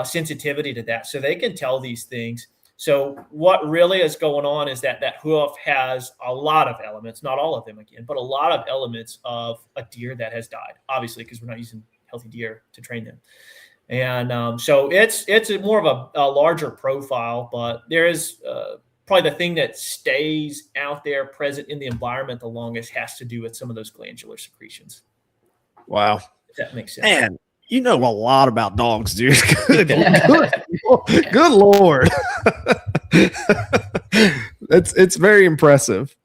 sensitivity to that. So they can tell these things. So what really is going on is that hoof has a lot of elements, not all of them again, but a lot of elements of a deer that has died, obviously, because we're not using healthy deer to train them. And so it's more of a larger profile, but there is probably the thing that stays out there present in the environment the longest has to do with some of those glandular secretions. Wow. If that makes sense. Man, you know a lot about dogs, dude. Good Lord. It's very impressive.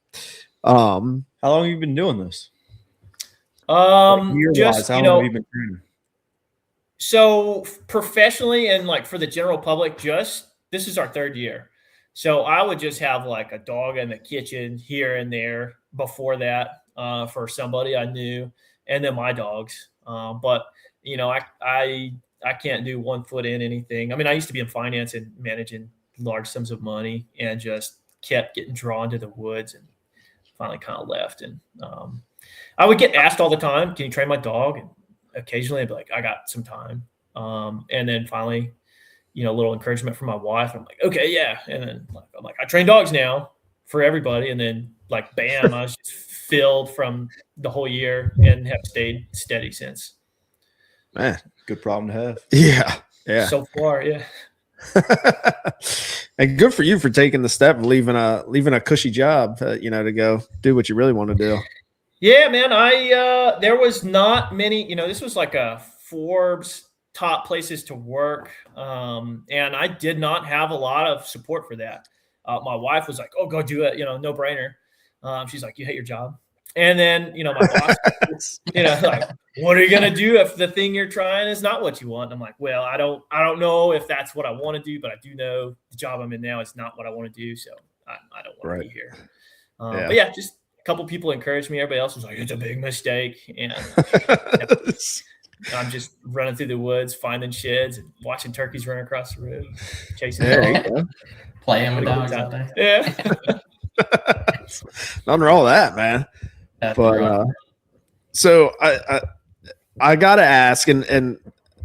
How long have you been doing this? Just, how long have you been training? So professionally and like for the general public, this is our 3rd year. So I would just have like a dog in the kitchen here and there before that for somebody I knew, and then my dogs. But I can't do 1 foot in anything. I mean, I used to be in finance and managing large sums of money, and just kept getting drawn to the woods, and finally kind of left. And I would get asked all the time, "Can you train my dog?" And occasionally I'd be like, "I got some time." And then finally, a little encouragement from my wife. I'm like, "Okay, yeah." And then I'm like, "I train dogs now for everybody." And then like, bam, I was just filled from the whole year and have stayed steady since. Man, good problem to have. Yeah. So far, yeah. And good for you for taking the step of leaving a cushy job, to go do what you really want to do. Yeah, man. There was not many, this was like a Forbes top places to work. And I did not have a lot of support for that. My wife was like, "Oh, go do it. No brainer." She's like, "You hate your job." And then, my boss, like, "What are you going to do if the thing you're trying is not what you want?" I'm like, "Well, I don't know if that's what I want to do, but I do know the job I'm in now is not what I want to do. So I don't want to be here." But yeah, just a couple people encouraged me. Everybody else was like, "It's a big mistake." And I'm just running through the woods, finding sheds and watching turkeys run across the road, chasing dogs. Playing with dogs all day. Yeah. Nothing wrong with that, man. But so I gotta ask, and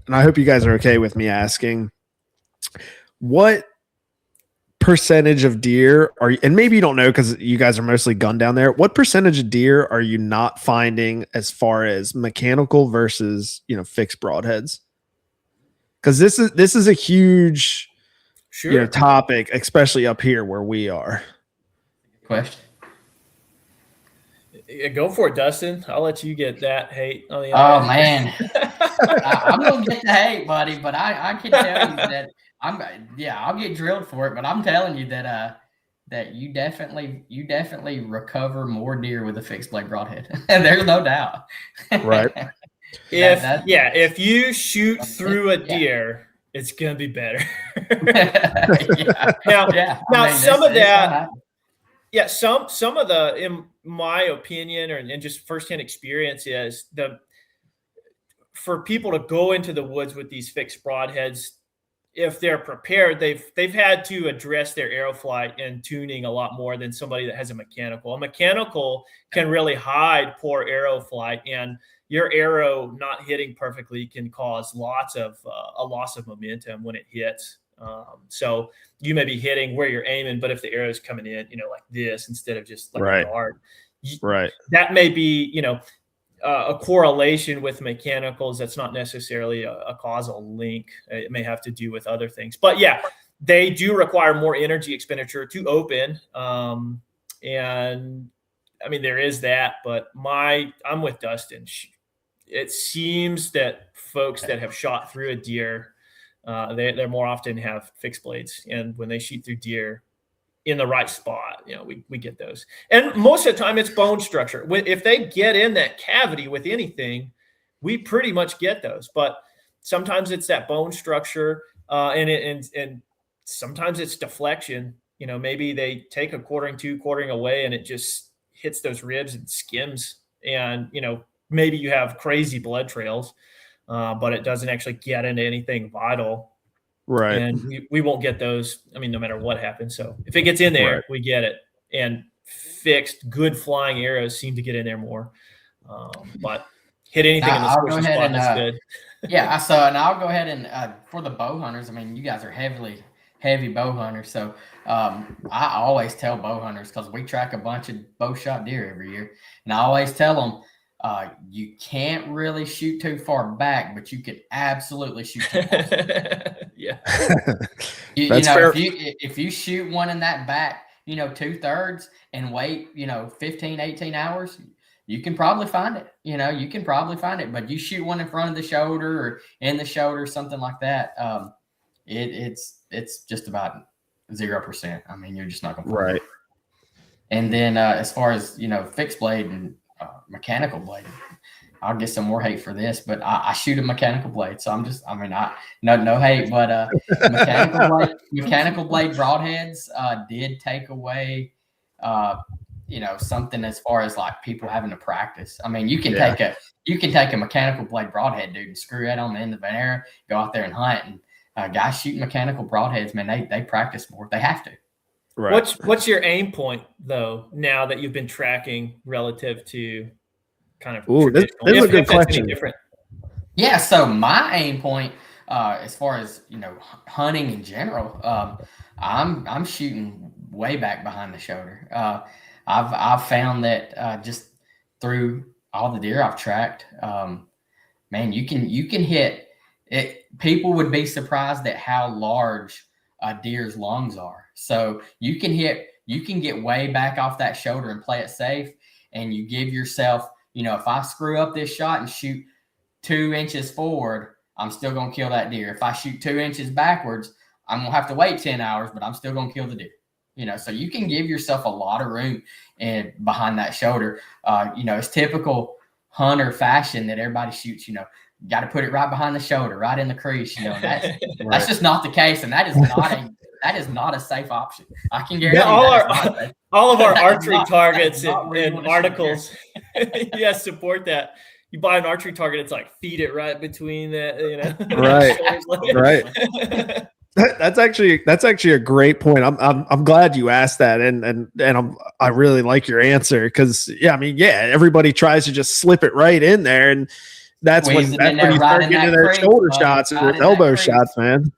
I hope you guys are okay with me asking, what percentage of deer are you, and maybe you don't know because you guys are mostly gun down there, what percentage of deer are you not finding as far as mechanical versus fixed broadheads? Because this is a huge topic, especially up here where we are. Question. Yeah, go for it, Dustin. I'll let you get that hate on the Oh man, I'm gonna get the hate, buddy. But I can tell you that I'll get drilled for it. But I'm telling you that that you definitely recover more deer with a fixed blade broadhead. There's no doubt. Right. If you shoot through a deer, it's gonna be better. Now some of that. Yeah, some of the, in my opinion, and just firsthand experience, is for people to go into the woods with these fixed broadheads, if they're prepared, they've had to address their arrow flight and tuning a lot more than somebody that has a mechanical. A mechanical can really hide poor arrow flight, and your arrow not hitting perfectly can cause lots of a loss of momentum when it hits. So you may be hitting where you're aiming, but if the arrow is coming in, like this, instead of just like a dart, that may be, a correlation with mechanicals. That's not necessarily a causal link. It may have to do with other things, but yeah, they do require more energy expenditure to open. And I mean, there is that, but I'm with Dustin. It seems that folks that have shot through a deer, they more often have fixed blades, and when they shoot through deer in the right spot, we get those. And most of the time, it's bone structure. If they get in that cavity with anything, we pretty much get those. But sometimes it's that bone structure, and sometimes it's deflection. Maybe they take a quartering away, and it just hits those ribs and skims, and maybe you have crazy blood trails. But it doesn't actually get into anything vital. Right. And we won't get those, no matter what happens. So if it gets in there, we get it. And fixed, good flying arrows seem to get in there more. But hit anything in the squishy spot, that's good. Yeah, and I'll go ahead and for the bow hunters, you guys are heavily heavy bow hunter. So I always tell bow hunters, because we track a bunch of bow shot deer every year, and I always tell them, you can't really shoot too far back, but you can absolutely shoot too far. Yeah. That's fair. If you shoot one in that back, 2/3 and wait, 15, 18 hours, you can probably find it. You can probably find it. But you shoot one in front of the shoulder or in the shoulder, something like that, it's just about 0%. I mean, you're just not going to find it. And then as far as, fixed blade and mechanical blade, I'll get some more hate for this, but I shoot a mechanical blade. So no hate, but mechanical blade broadheads did take away, something as far as like people having to practice. I mean, you can take a mechanical blade broadhead, dude, and screw that on the end of an arrow, go out there and hunt. And guys shooting mechanical broadheads, man, they practice more. They have to. Right. What's your aim point though? Now that you've been tracking relative to kind of this is a good question. Yeah, so my aim point, as far as hunting in general, I'm shooting way back behind the shoulder. I've found that just through all the deer I've tracked, man, you can hit it. People would be surprised at how large a deer's lungs are. So you can get way back off that shoulder and play it safe, and you give yourself, if I screw up this shot and shoot 2 inches forward, I'm still going to kill that deer. If I shoot 2 inches backwards, I'm going to have to wait 10 hours, but I'm still going to kill the deer. So you can give yourself a lot of room and behind that shoulder. It's typical hunter fashion that everybody shoots, got to put it right behind the shoulder, right in the crease. That's just not the case. And that is not a safe option. I can guarantee all of our archery targets and articles. Yes, support that. You buy an archery target, it's like feed it right between that, Right. That's actually a great point. I'm glad you asked that, and I really like your answer, because everybody tries to just slip it right in there, and that's when you start getting their shoulder shots and their elbow shots, man.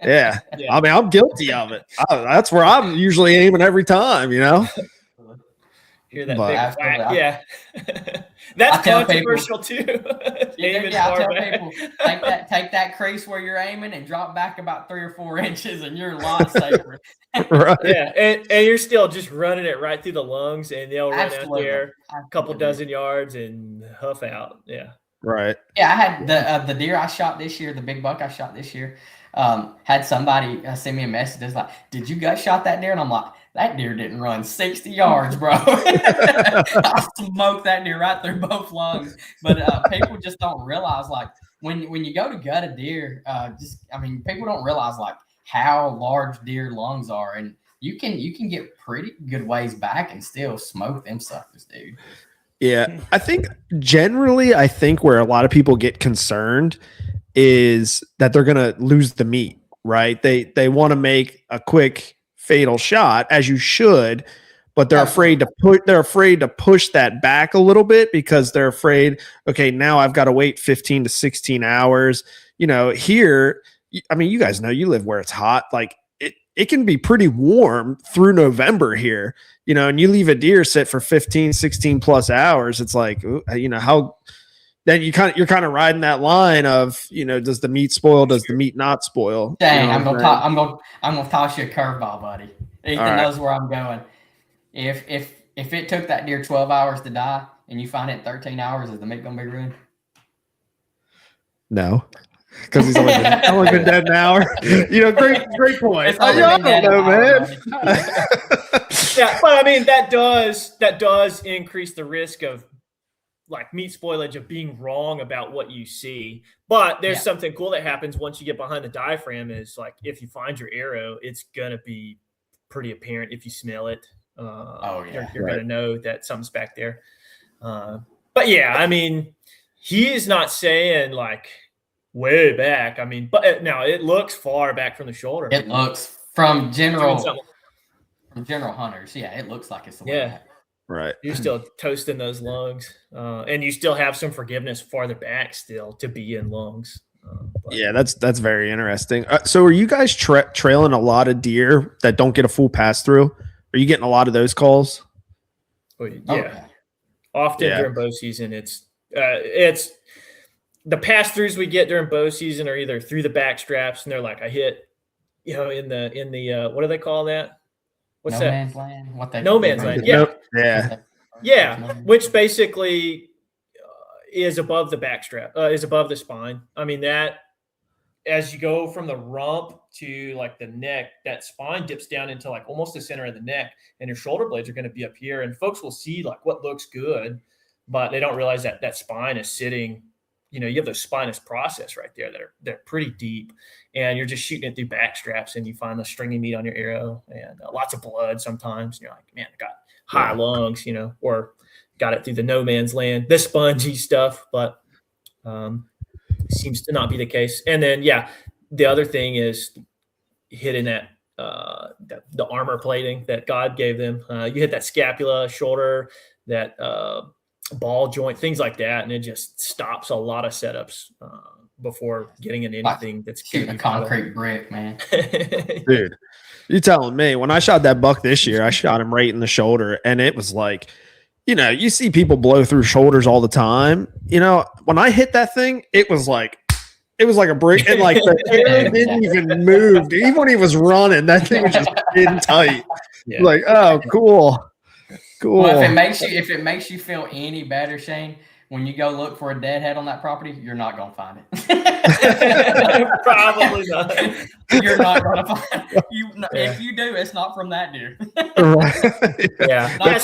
Yeah. I mean, I'm guilty of it. That's where I'm usually aiming every time, Hear that big whack. Yeah. That's controversial too. I tell people, take that crease where you're aiming and drop back about 3 or 4 inches, and you're a lot safer. Right. Yeah, and you're still just running it right through the lungs, and they'll run out there a couple dozen yards and huff out. Yeah. Right. Yeah, I had the deer I shot this year, the big buck I shot this year. Had somebody send me a message that's like, "Did you gut shot that deer?" And I'm like, "That deer didn't run 60 yards, bro." I smoked that deer right through both lungs. But people just don't realize, like, when you go to gut a deer, people don't realize like how large deer lungs are, and you can get pretty good ways back and still smoke them suckers, dude. Yeah, I think generally, where a lot of people get concerned is that they're going to lose the meat, right? They want to make a quick fatal shot, as you should, but they're afraid to push that back a little bit, because they're afraid, okay, now I've got to wait 15 to 16 hours. Here, I mean, you guys know, you live where it's hot. Like it can be pretty warm through November here, and you leave a deer sit for 15, 16 plus hours. It's like, how then you're kind of riding that line of, does the meat spoil? Does the meat not spoil? Dang, I'm gonna toss you a curveball, buddy. Ethan knows where I'm going. If it took that deer 12 hours to die and you find it in 13 hours, is the meat gonna be ruined? No, because he's only been dead an hour. Great point. I don't know, man. Yeah, but I mean that does increase the risk of like meat spoilage, of being wrong about what you see. But there's something cool that happens once you get behind the diaphragm, is like, if you find your arrow, it's gonna be pretty apparent if you smell it. You're gonna know that something's back there. But yeah, I mean, he is not saying like way back. I mean, but now it looks far back from the shoulder. It looks from general hunters. Yeah, it looks like it's the way back. Right. You're still toasting those lungs, and you still have some forgiveness farther back still to be in lungs. Yeah, that's very interesting. So are you guys trailing a lot of deer that don't get a full pass through? Are you getting a lot of those calls? Yeah. Often during bow season, it's the pass throughs we get during bow season are either through the back straps, and they're like, I hit, in the what do they call that? What's that? Man's land. No man's land. Yeah. Which basically is above the back strap, is above the spine. I mean, that as you go from the rump to like the neck, that spine dips down into like almost the center of the neck, and your shoulder blades are going to be up here. And folks will see like what looks good, but they don't realize that that spine is sitting. You have the spinous process right there they're pretty deep, and you're just shooting it through back straps, and you find the stringy meat on your arrow and lots of blood sometimes. And you're like, man, I got high lungs, or got it through the no man's land, the spongy stuff, but seems to not be the case. And then, the other thing is hitting that the armor plating that God gave them. You hit that scapula, shoulder, that ball joint, things like that, and it just stops a lot of setups before getting in anything that's shooting a concrete brick, man. Dude, you telling me? When I shot that buck this year, I shot him right in the shoulder, and it was like, you see people blow through shoulders all the time. When I hit that thing, it was like a brick, and like the arrow didn't even move. Even when he was running, that thing was just in tight. Yeah. Like, oh, cool. Well, if it makes you feel any better, Shane, when you go look for a deadhead on that property, you're not gonna find it. Probably not. You're not gonna find it. If you do, it's not from that deer. Right. Yeah,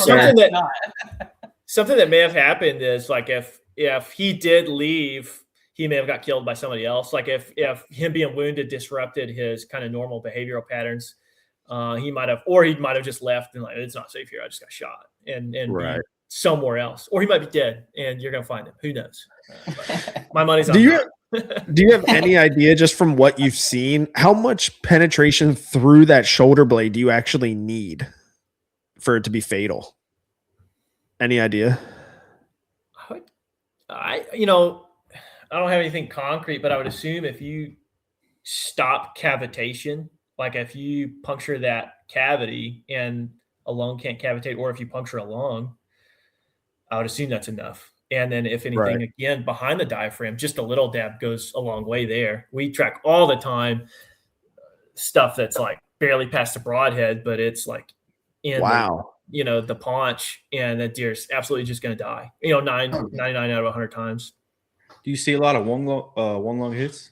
something that may have happened is like if he did leave, he may have got killed by somebody else. Like if him being wounded disrupted his kind of normal behavioral patterns, he might have just left and like, it's not safe here, I just got shot, and right. be somewhere else, or he might be dead and you're gonna find him. Who knows? My money's on. Do you have any idea, just from what you've seen, how much penetration through that shoulder blade do you actually need for it to be fatal? Any idea? I don't have anything concrete, but I would assume if you stop cavitation, like if you puncture that cavity and a lung can't cavitate, or if you puncture a lung, I would assume that's enough. And then if anything, again, behind the diaphragm, just a little dab goes a long way there. We track all the time stuff that's like barely past the broadhead, but it's like in the paunch, and that deer's absolutely just going to die. 99 out of 100 times. Do you see a lot of one lung hits?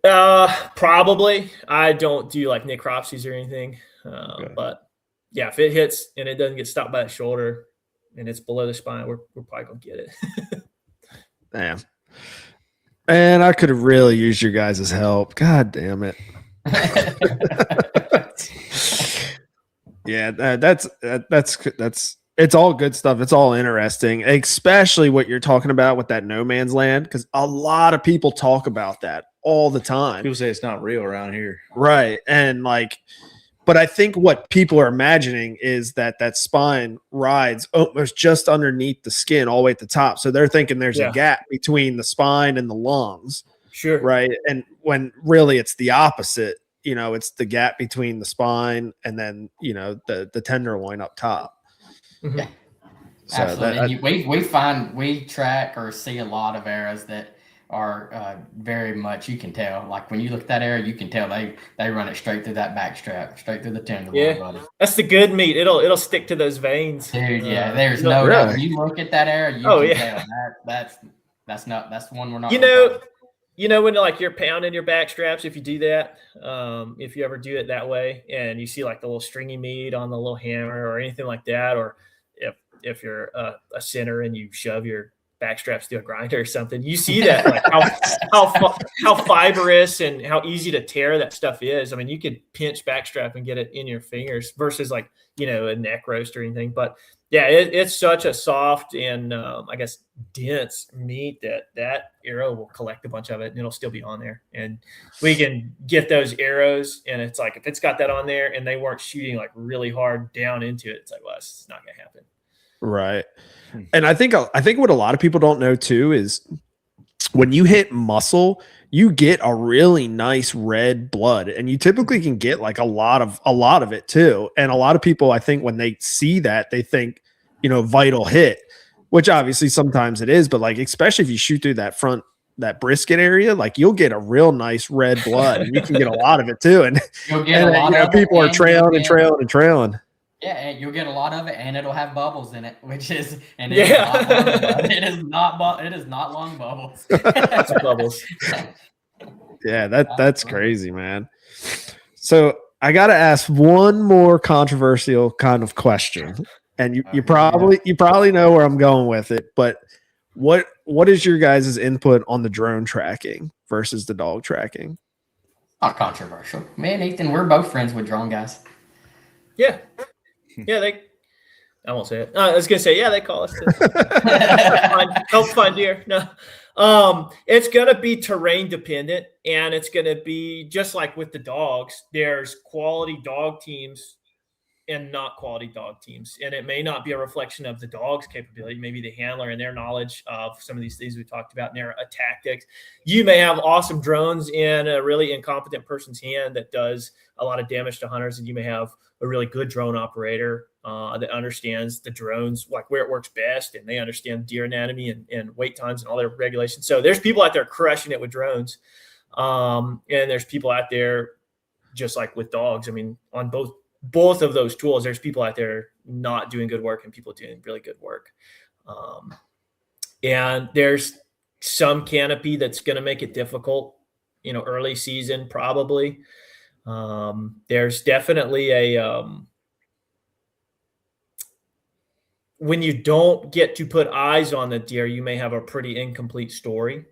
Probably. I don't do like necropsies or anything. But yeah, if it hits and it doesn't get stopped by the shoulder and it's below the spine, we're probably gonna get it. Damn. And I could have really used your guys' help. God damn it. Yeah, that's it's all good stuff. It's all interesting, especially what you're talking about with that no man's land, because a lot of people talk about that all the time. People say it's not real around here. Right. And but I think what people are imagining is that spine rides almost just underneath the skin all the way at the top. So they're thinking there's a gap between the spine and the lungs. Sure. Right. And when really it's the opposite, it's the gap between the spine and then, the tenderloin up top. Mm-hmm. Yeah. So absolutely. We track or see a lot of arrows that are very much, you can tell, like when you look at that arrow, you can tell they run it straight through that back strap, straight through the tenderloin, buddy. That's the good meat. It'll stick to those veins, dude. Yeah, there's no doubt. When you look at that arrow, you can tell that's one we're not. When like you're pounding your back straps, if you do that, if you ever do it that way, and you see like the little stringy meat on the little hammer or anything like that, or if you're a center and you shove your back straps through a grinder or something, you see that like how fibrous and how easy to tear that stuff is. I mean, you could pinch backstrap and get it in your fingers versus like a neck roast or anything. But yeah, it's such a soft and I guess dense meat that arrow will collect a bunch of it and it'll still be on there. And we can get those arrows, and it's like if it's got that on there and they weren't shooting like really hard down into it, it's like, well, it's not gonna happen. Right. And I think what a lot of people don't know too is when you hit muscle, you get a really nice red blood, and you typically can get like a lot of it too. And a lot of people, I think, when they see that, they think, vital hit, which obviously sometimes it is, but like, especially if you shoot through that brisket area, like you'll get a real nice red blood, and you can get a lot of it too. And you'll get a lot of people are trailing and trailing and trailing. Yeah, and you'll get a lot of it, and it'll have bubbles in it, which is it is not long bubbles. It's bubbles. Yeah, that's crazy, man. So I got to ask one more controversial kind of question, and you probably know where I'm going with it, but what is your guys' input on the drone tracking versus the dog tracking? Not controversial. Me and Ethan, we're both friends with drone guys. Yeah. Yeah, I won't say it. I was gonna say, yeah, they call us to help find deer. No, it's gonna be terrain dependent, and it's gonna be just like with the dogs. There's quality dog teams and not quality dog teams, and it may not be a reflection of the dog's capability, maybe the handler and their knowledge of some of these things we talked about in their tactics. You may have awesome drones in a really incompetent person's hand that does a lot of damage to hunters, and you may have a really good drone operator that understands the drones, like where it works best, and they understand deer anatomy and wait times and all their regulations. So there's people out there crushing it with drones, and there's people out there just like with dogs. I mean, on both of those tools, there's people out there not doing good work and people doing really good work. And there's some canopy that's going to make it difficult, early season probably. There's definitely when you don't get to put eyes on the deer, you may have a pretty incomplete story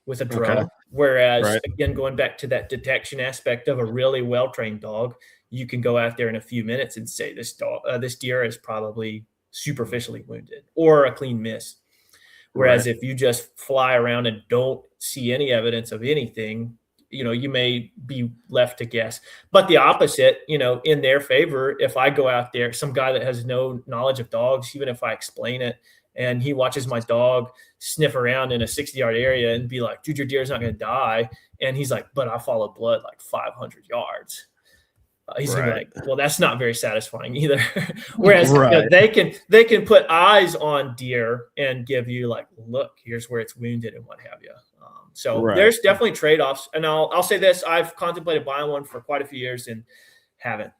with a drone. Okay. Whereas, again, going back to that detection aspect of a really well-trained dog, you can go out there in a few minutes and say this deer is probably superficially wounded or a clean miss. Whereas if you just fly around and don't see any evidence of anything, you may be left to guess. But the opposite, in their favor, if I go out there, some guy that has no knowledge of dogs, even if I explain it, and he watches my dog sniff around in a 60-yard area and be like, dude, your deer's not going to die. And he's like, but I followed blood like 500 yards. He's gonna be like, well, that's not very satisfying either. Whereas they can put eyes on deer and give you like, look, here's where it's wounded and what have you. So there's definitely trade-offs. And I'll say this: I've contemplated buying one for quite a few years and haven't.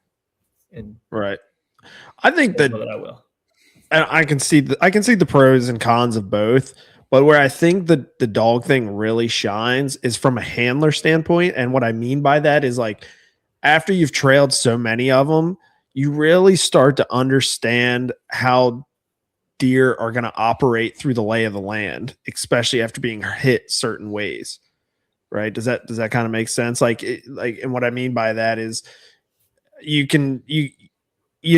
And I think that I will. And I can see the pros and cons of both. But where I think the dog thing really shines is from a handler standpoint. And what I mean by that is like, after you've trailed so many of them, you really start to understand how deer are going to operate through the lay of the land, especially after being hit certain ways. Right? Does that kind of make sense? And what I mean by that is you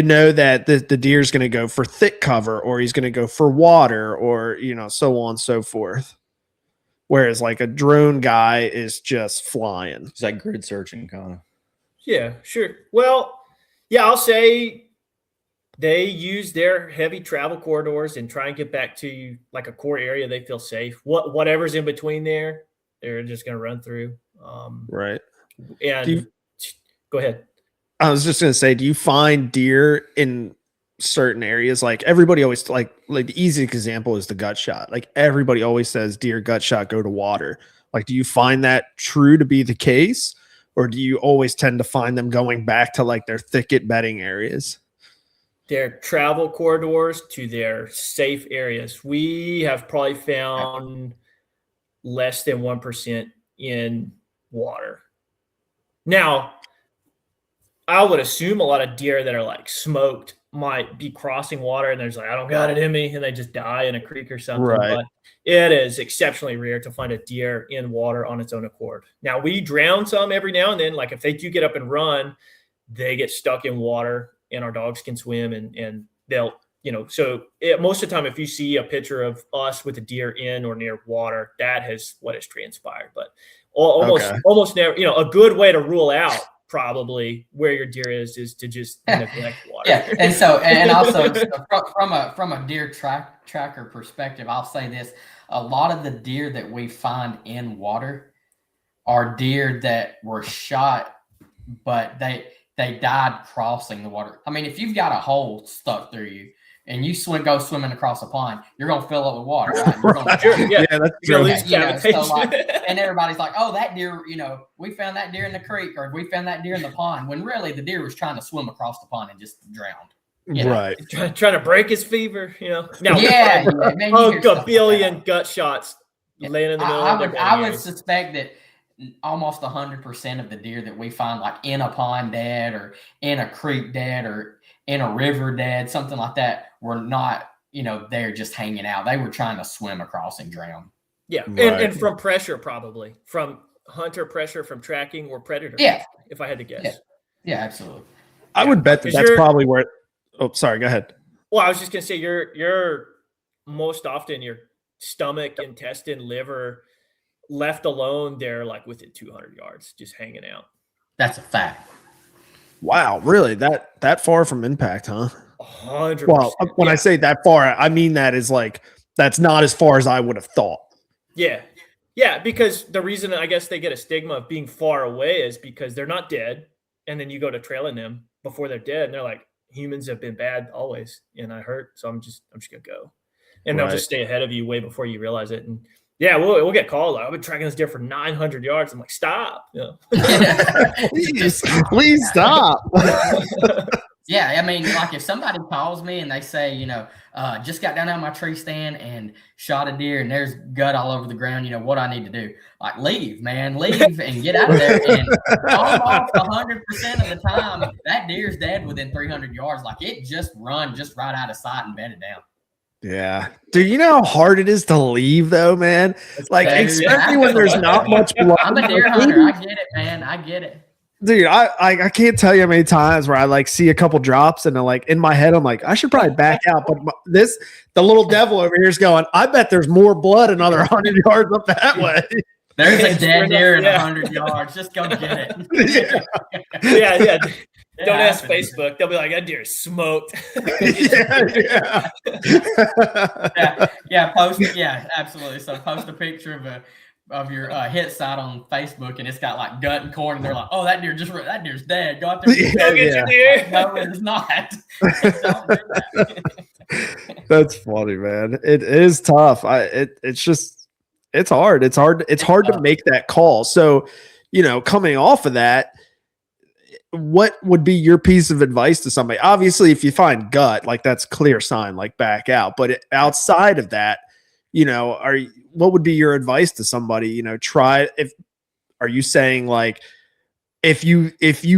know that the deer's going to go for thick cover, or he's going to go for water, or so on and so forth. Whereas like a drone guy is just flying. It's like grid searching kind of. Yeah, sure. Well, yeah, I'll say they use their heavy travel corridors and try and get back to like a core area they feel safe. Whatever's in between there, they're just going to run through. Right. And go ahead. I was just going to say, do you find deer in certain areas? Like everybody always like the easiest example is the gut shot. Like everybody always says deer gut shot, go to water. Like, do you find that true to be the case? Or do you always tend to find them going back to like their thicket bedding areas? Their travel corridors to their safe areas. We have probably found less than 1% in water. Now, I would assume a lot of deer that are like smoked might be crossing water and there's like, I don't got it in me, and they just die in a creek or something. Right. But it is exceptionally rare to find a deer in water on its own accord. Now, we drown some every now and then. Like if they do get up and run, they get stuck in water and our dogs can swim and they'll, so most of the time, if you see a picture of us with a deer in or near water, that is what has transpired. But almost never, a good way to rule out probably where your deer is to just neglect water. Yeah, and also from a deer tracker perspective, I'll say this: a lot of the deer that we find in water are deer that were shot, but they died crossing the water. I mean, if you've got a hole stuck through you and you go swimming across a pond, you're gonna fill up with water, right? You're gonna that's true. And everybody's like, "Oh, that deer, we found that deer in the creek, or we found that deer in the pond." When really the deer was trying to swim across the pond and just drowned. Right. Trying to break his fever, Now, a billion gut shots laying in the middle. I would suspect that almost 100% of the deer that we find, like in a pond dead, or in a creek dead, or in a river dead, something like that, were not, they're just hanging out. They were trying to swim across and drown. Yeah, right. and from pressure, probably from hunter pressure, from tracking, or predator. Yeah, if I had to guess. Yeah, absolutely. I would bet that's probably where. Oh, sorry. Go ahead. Well, I was just gonna say you're most often your stomach, intestine, liver left alone. They're like within 200 yards, just hanging out. That's a fact. Wow, really? That far from impact, huh? 100%. Well, when I say that far, I mean that is like that's not as far as I would have thought. Yeah, because the reason I guess they get a stigma of being far away is because they're not dead, and then you go to trailing them before they're dead, and they're like, humans have been bad always, and I hurt, so I'm just gonna go, and they'll just stay ahead of you way before you realize it. And yeah, we'll get called. I've been tracking this deer for 900 yards. I'm like, stop, please stop. Yeah, I mean, like if somebody calls me and they say, just got down out of my tree stand and shot a deer and there's gut all over the ground, what do I need to do? Like, leave, man, leave and get out of there. And almost 100% of the time, that deer's dead within 300 yards. Like, it just run just right out of sight and bedded down. Yeah. Dude, you know how hard it is to leave, though, man? Like, especially when there's not much blood. I'm a deer hunter. I get it, man. I get it. Dude, I can't tell you how many times where I like see a couple drops and like in my head I'm like, I should probably back out, but the little devil over here is going, I bet there's more blood another 100 yards up that way. There's a dead deer in 100 yards. Just go get it. Yeah. Don't ask Facebook. They'll be like, that deer is smoked. Yeah, absolutely. So post a picture of your hit site on Facebook, and it's got like gut and corn, and they're like, "Oh, that deer's dead. Go out there, go get your deer." No, it's not. Don't do that. That's funny, man. It is tough. It's hard. It's hard to make that call. So, coming off of that, what would be your piece of advice to somebody? Obviously, if you find gut, like that's clear sign, like back out. But outside of that, what would be your advice to somebody? Are you saying like if you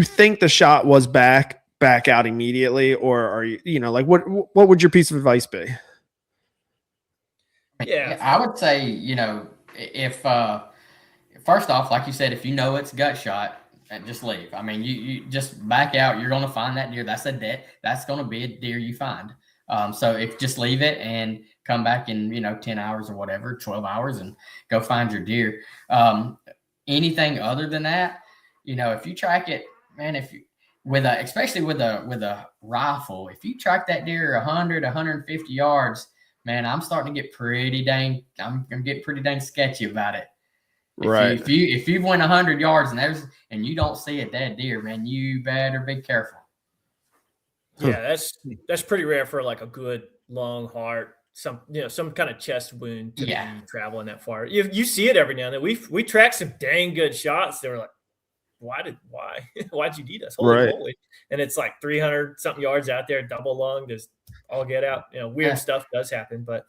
think the shot was back out immediately, or are you like what would your piece of advice be? Yeah, I would say if first off, like you said, if it's gut shot, just leave. I mean, you just back out. You're going to find that deer. That's going to be a deer you find. So if just leave it and come back in, 10 hours or whatever, 12 hours, and go find your deer. Anything other than that, if you track it, man, especially with a rifle, if you track that deer 100, 150 yards, man, I'm getting pretty dang sketchy about it. If you went 100 yards and you don't see a dead deer, man, you better be careful. Yeah, that's pretty rare for like a good long heart, some kind of chest wound to be traveling that far. You see it every now and then. We track some dang good shots. They were like, why'd you need us? Holy moly. And it's like 300 something yards out there, double lung, just all get out. Weird stuff does happen. But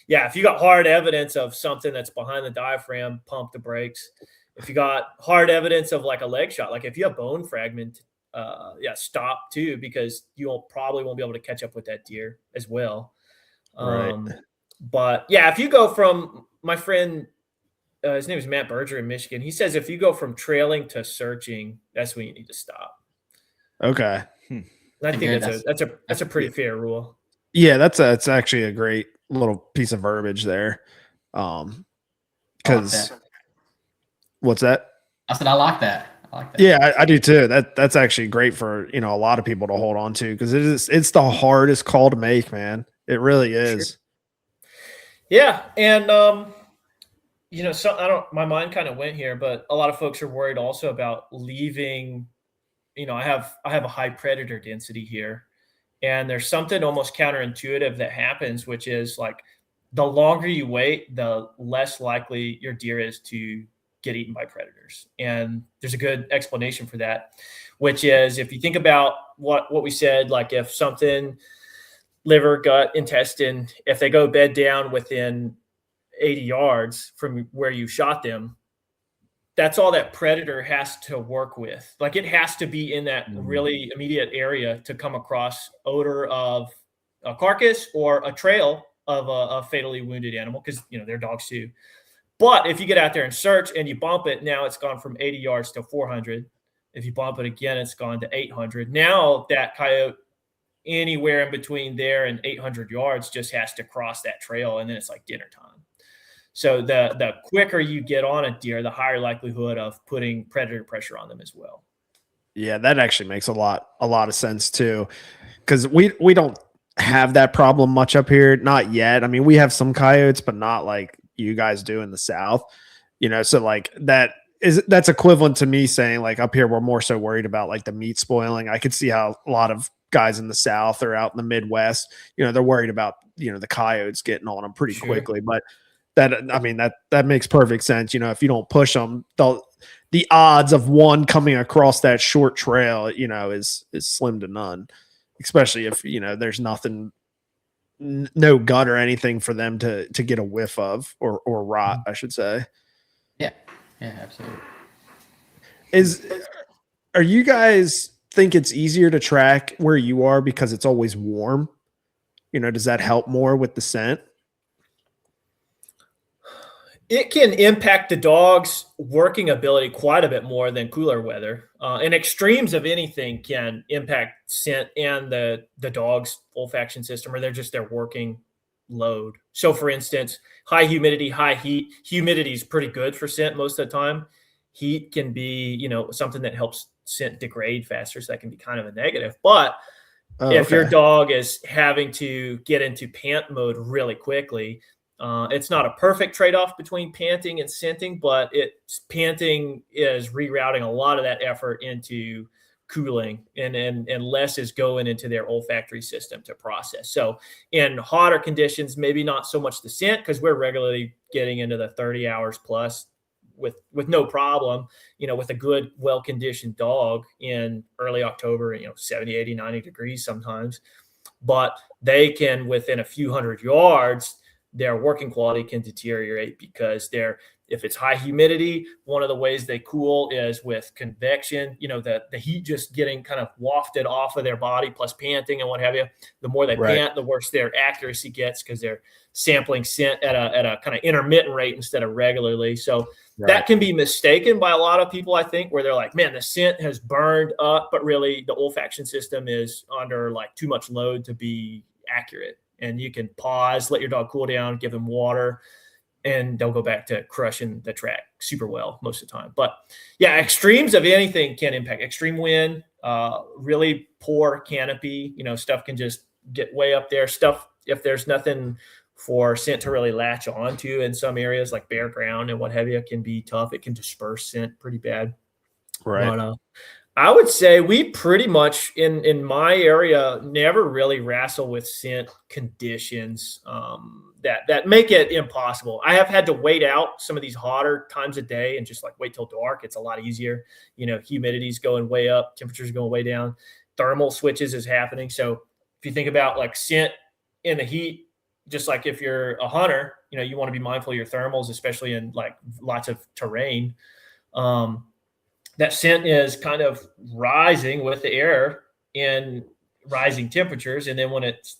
yeah, if you got hard evidence of something that's behind the diaphragm, pump the brakes. If you got hard evidence of like a leg shot, like if you have bone fragment, stop too, because you probably won't be able to catch up with that deer as well. But yeah, if you go from my friend, his name is Matt Berger in Michigan. He says if you go from trailing to searching, that's when you need to stop. Okay, I think that's a pretty fair rule. Yeah, that's actually a great little piece of verbiage there. Because what's that? I said I like that. Yeah, I do too. That's actually great for a lot of people to hold on to, because it's the hardest call to make, man. It really is. Yeah. And, so my mind kind of went here, but a lot of folks are worried also about leaving, I have a high predator density here, and there's something almost counterintuitive that happens, which is like the longer you wait, the less likely your deer is to get eaten by predators. And there's a good explanation for that, which is if you think about what we said, like if something liver, gut, intestine, if they go bed down within 80 yards from where you shot them, that's all that predator has to work with. Like it has to be in that really immediate area to come across odor of a carcass or a trail of a fatally wounded animal, because they're dogs too. But if you get out there and search and you bump it, now it's gone from 80 yards to 400. If you bump it again, it's gone to 800. Now that coyote anywhere in between there and 800 yards just has to cross that trail, and then it's like dinner time. So the quicker you get on a deer, the higher likelihood of putting predator pressure on them as well. Yeah, that actually makes a lot of sense too, because we don't have that problem much up here, not yet. I mean, we have some coyotes, but not like you guys do in the South. So like that's equivalent to me saying like up here we're more so worried about like the meat spoiling. I could see how a lot of guys in the South or out in the Midwest, they're worried about the coyotes getting on them pretty quickly, but that makes perfect sense. If you don't push them, the odds of one coming across that short trail, is slim to none, especially if, there's nothing, no gut or anything for them to get a whiff of or rot, I should say. Yeah. Yeah, absolutely. Are you guys think it's easier to track where you are because it's always warm? Does that help more with the scent? It can impact the dog's working ability quite a bit more than cooler weather. And extremes of anything can impact scent and the dog's olfaction system, or their working load. So for instance, high humidity, high heat. Humidity is pretty good for scent most of the time. Heat can be, something that helps scent degrade faster. So that can be kind of a negative. But if your dog is having to get into pant mode really quickly, it's not a perfect trade-off between panting and scenting, but panting is rerouting a lot of that effort into cooling, and less is going into their olfactory system to process. So in hotter conditions, maybe not so much the scent, because we're regularly getting into the 30 hours plus with no problem, with a good, well-conditioned dog in early October, 70, 80, 90 degrees sometimes. But they can, within a few hundred yards, their working quality can deteriorate because if it's high humidity, one of the ways they cool is with convection, the heat just getting kind of wafted off of their body plus panting and what have you. The more they pant, the worse their accuracy gets, because they're sampling scent at a kind of intermittent rate instead of regularly. So that can be mistaken by a lot of people, I think, where they're like, man, the scent has burned up, but really the olfaction system is under like too much load to be accurate. And you can pause, let your dog cool down, give them water, and they'll go back to crushing the track super well most of the time. But yeah, extremes of anything can impact. Extreme wind, really poor canopy, stuff can just get way up there. Stuff, if there's nothing for scent to really latch onto in some areas like bare ground and what have you, can be tough. It can disperse scent pretty bad. Right. But, I would say we pretty much in my area never really wrestle with scent conditions that make it impossible. I have had to wait out some of these hotter times of day and just like wait till dark. It's a lot easier. Humidity's going way up, temperatures going way down, thermal switches is happening. So if you think about like scent in the heat, just like if you're a hunter, you want to be mindful of your thermals, especially in like lots of terrain. That scent is kind of rising with the air in rising temperatures. And then when it's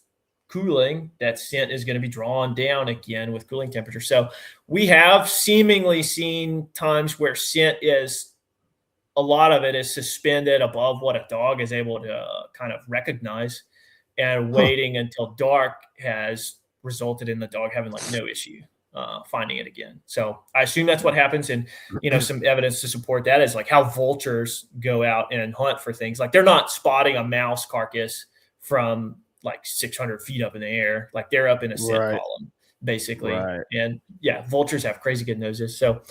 cooling, that scent is going to be drawn down again with cooling temperature. So we have seemingly seen times where scent is, a lot of it is suspended above what a dog is able to kind of recognize, and waiting until dark has resulted in the dog having like no issue finding it again. So I assume that's what happens. And, some evidence to support that is like how vultures go out and hunt for things. Like they're not spotting a mouse carcass from like 600 feet up in the air. Like they're up in a scent column. basically. Right. And yeah, vultures have crazy good noses. So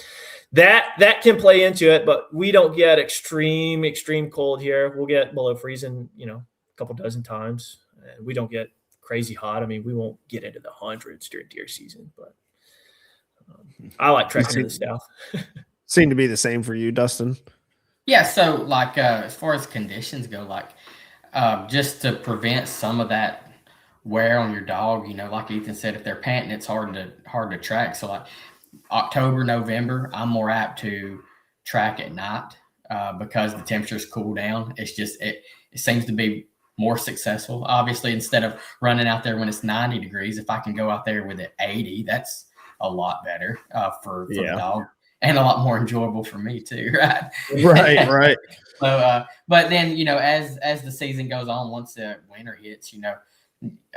that can play into it, but we don't get extreme cold here. We'll get below freezing, a couple dozen times. And we don't get crazy hot. I mean, we won't get into the hundreds during deer season, but I like trekking to the south. Seem to be the same for you, Dustin. Yeah, so like as far as conditions go, like just to prevent some of that wear on your dog, like Ethan said, if they're panting, it's hard to track. So like October, November, I'm more apt to track at night because the temperatures cool down. It's just it seems to be more successful. Obviously, instead of running out there when it's 90 degrees, if I can go out there with it 80, that's a lot better for the dog. And a lot more enjoyable for me too, right? Right. So, but then as the season goes on, once the winter hits,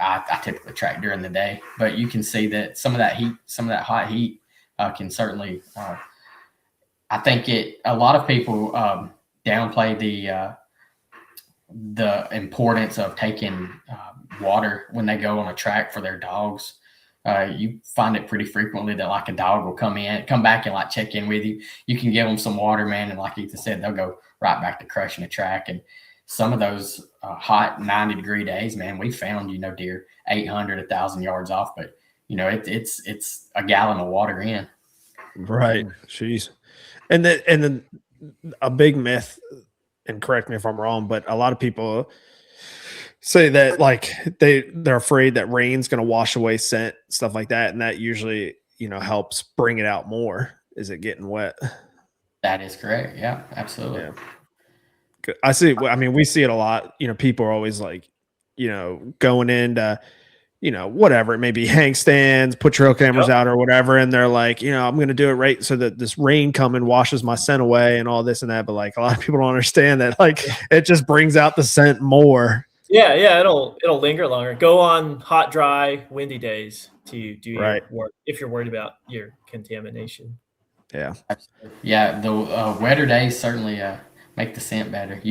I typically track during the day. But you can see that some of that hot heat can certainly. I think a lot of people downplay the importance of taking water when they go on a track for their dogs. You find it pretty frequently that like a dog will come back and like check in with you. You can give them some water, man, and like Ethan said, they'll go right back to crushing the track. And some of those hot 90-degree days, man, we found deer 800, 1,000 yards off, but it's a gallon of water in. Right. Jeez. And then a big myth, and correct me if I'm wrong, but a lot of people say that like they're afraid that rain's going to wash away scent, stuff like that, and that usually helps bring it out more. Is it getting wet? That is correct. Yeah, absolutely. Yeah. I see. I mean, we see it a lot. People are always like, going into, whatever it may be, hang stands, put trail cameras out or whatever, and they're like, I'm going to do it right so that this rain coming washes my scent away and all this and that. But like a lot of people don't understand that like it just brings out the scent more. Yeah, it'll linger longer. Go on hot, dry, windy days to do your work if you're worried about your contamination. Yeah. Yeah, the wetter days certainly make the scent better.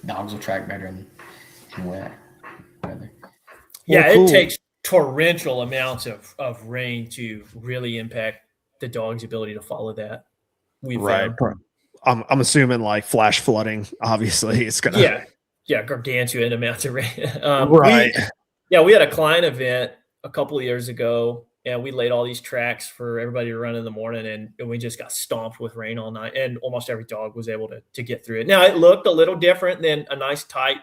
Dogs will track better in wet weather. Yeah, It takes torrential amounts of rain to really impact the dog's ability to follow that. I'm assuming like flash flooding. Obviously, it's gonna. Yeah, gargantuan amounts of rain. We had a client event a couple of years ago, and we laid all these tracks for everybody to run in the morning, and we just got stomped with rain all night, and almost every dog was able to get through it. Now, it looked a little different than a nice, tight,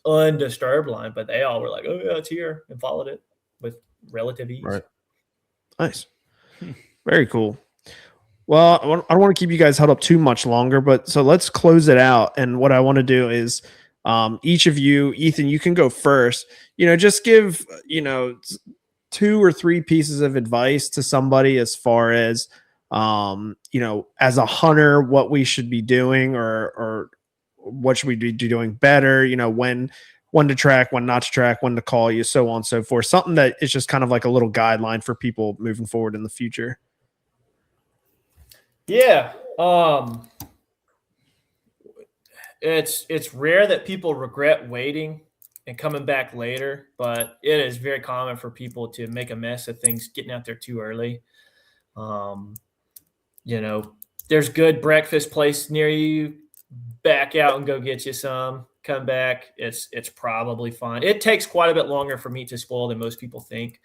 undisturbed line, but they all were like, oh, yeah, it's here, and followed it with relative ease. Right. Nice. Very cool. Well, I don't want to keep you guys held up too much longer, but so let's close it out. And what I want to do is each of you, Ethan, you can go first, just give, 2 or 3 pieces of advice to somebody as far as, as a hunter, what we should be doing or what should we be doing better, when to track, when not to track, when to call you, so on and so forth. Something that is just kind of like a little guideline for people moving forward in the future. Yeah. It's rare that people regret waiting and coming back later, but it is very common for people to make a mess of things getting out there too early. There's good breakfast place near you, back out and go get you some, come back. It's probably fine. It takes quite a bit longer for meat to spoil than most people think.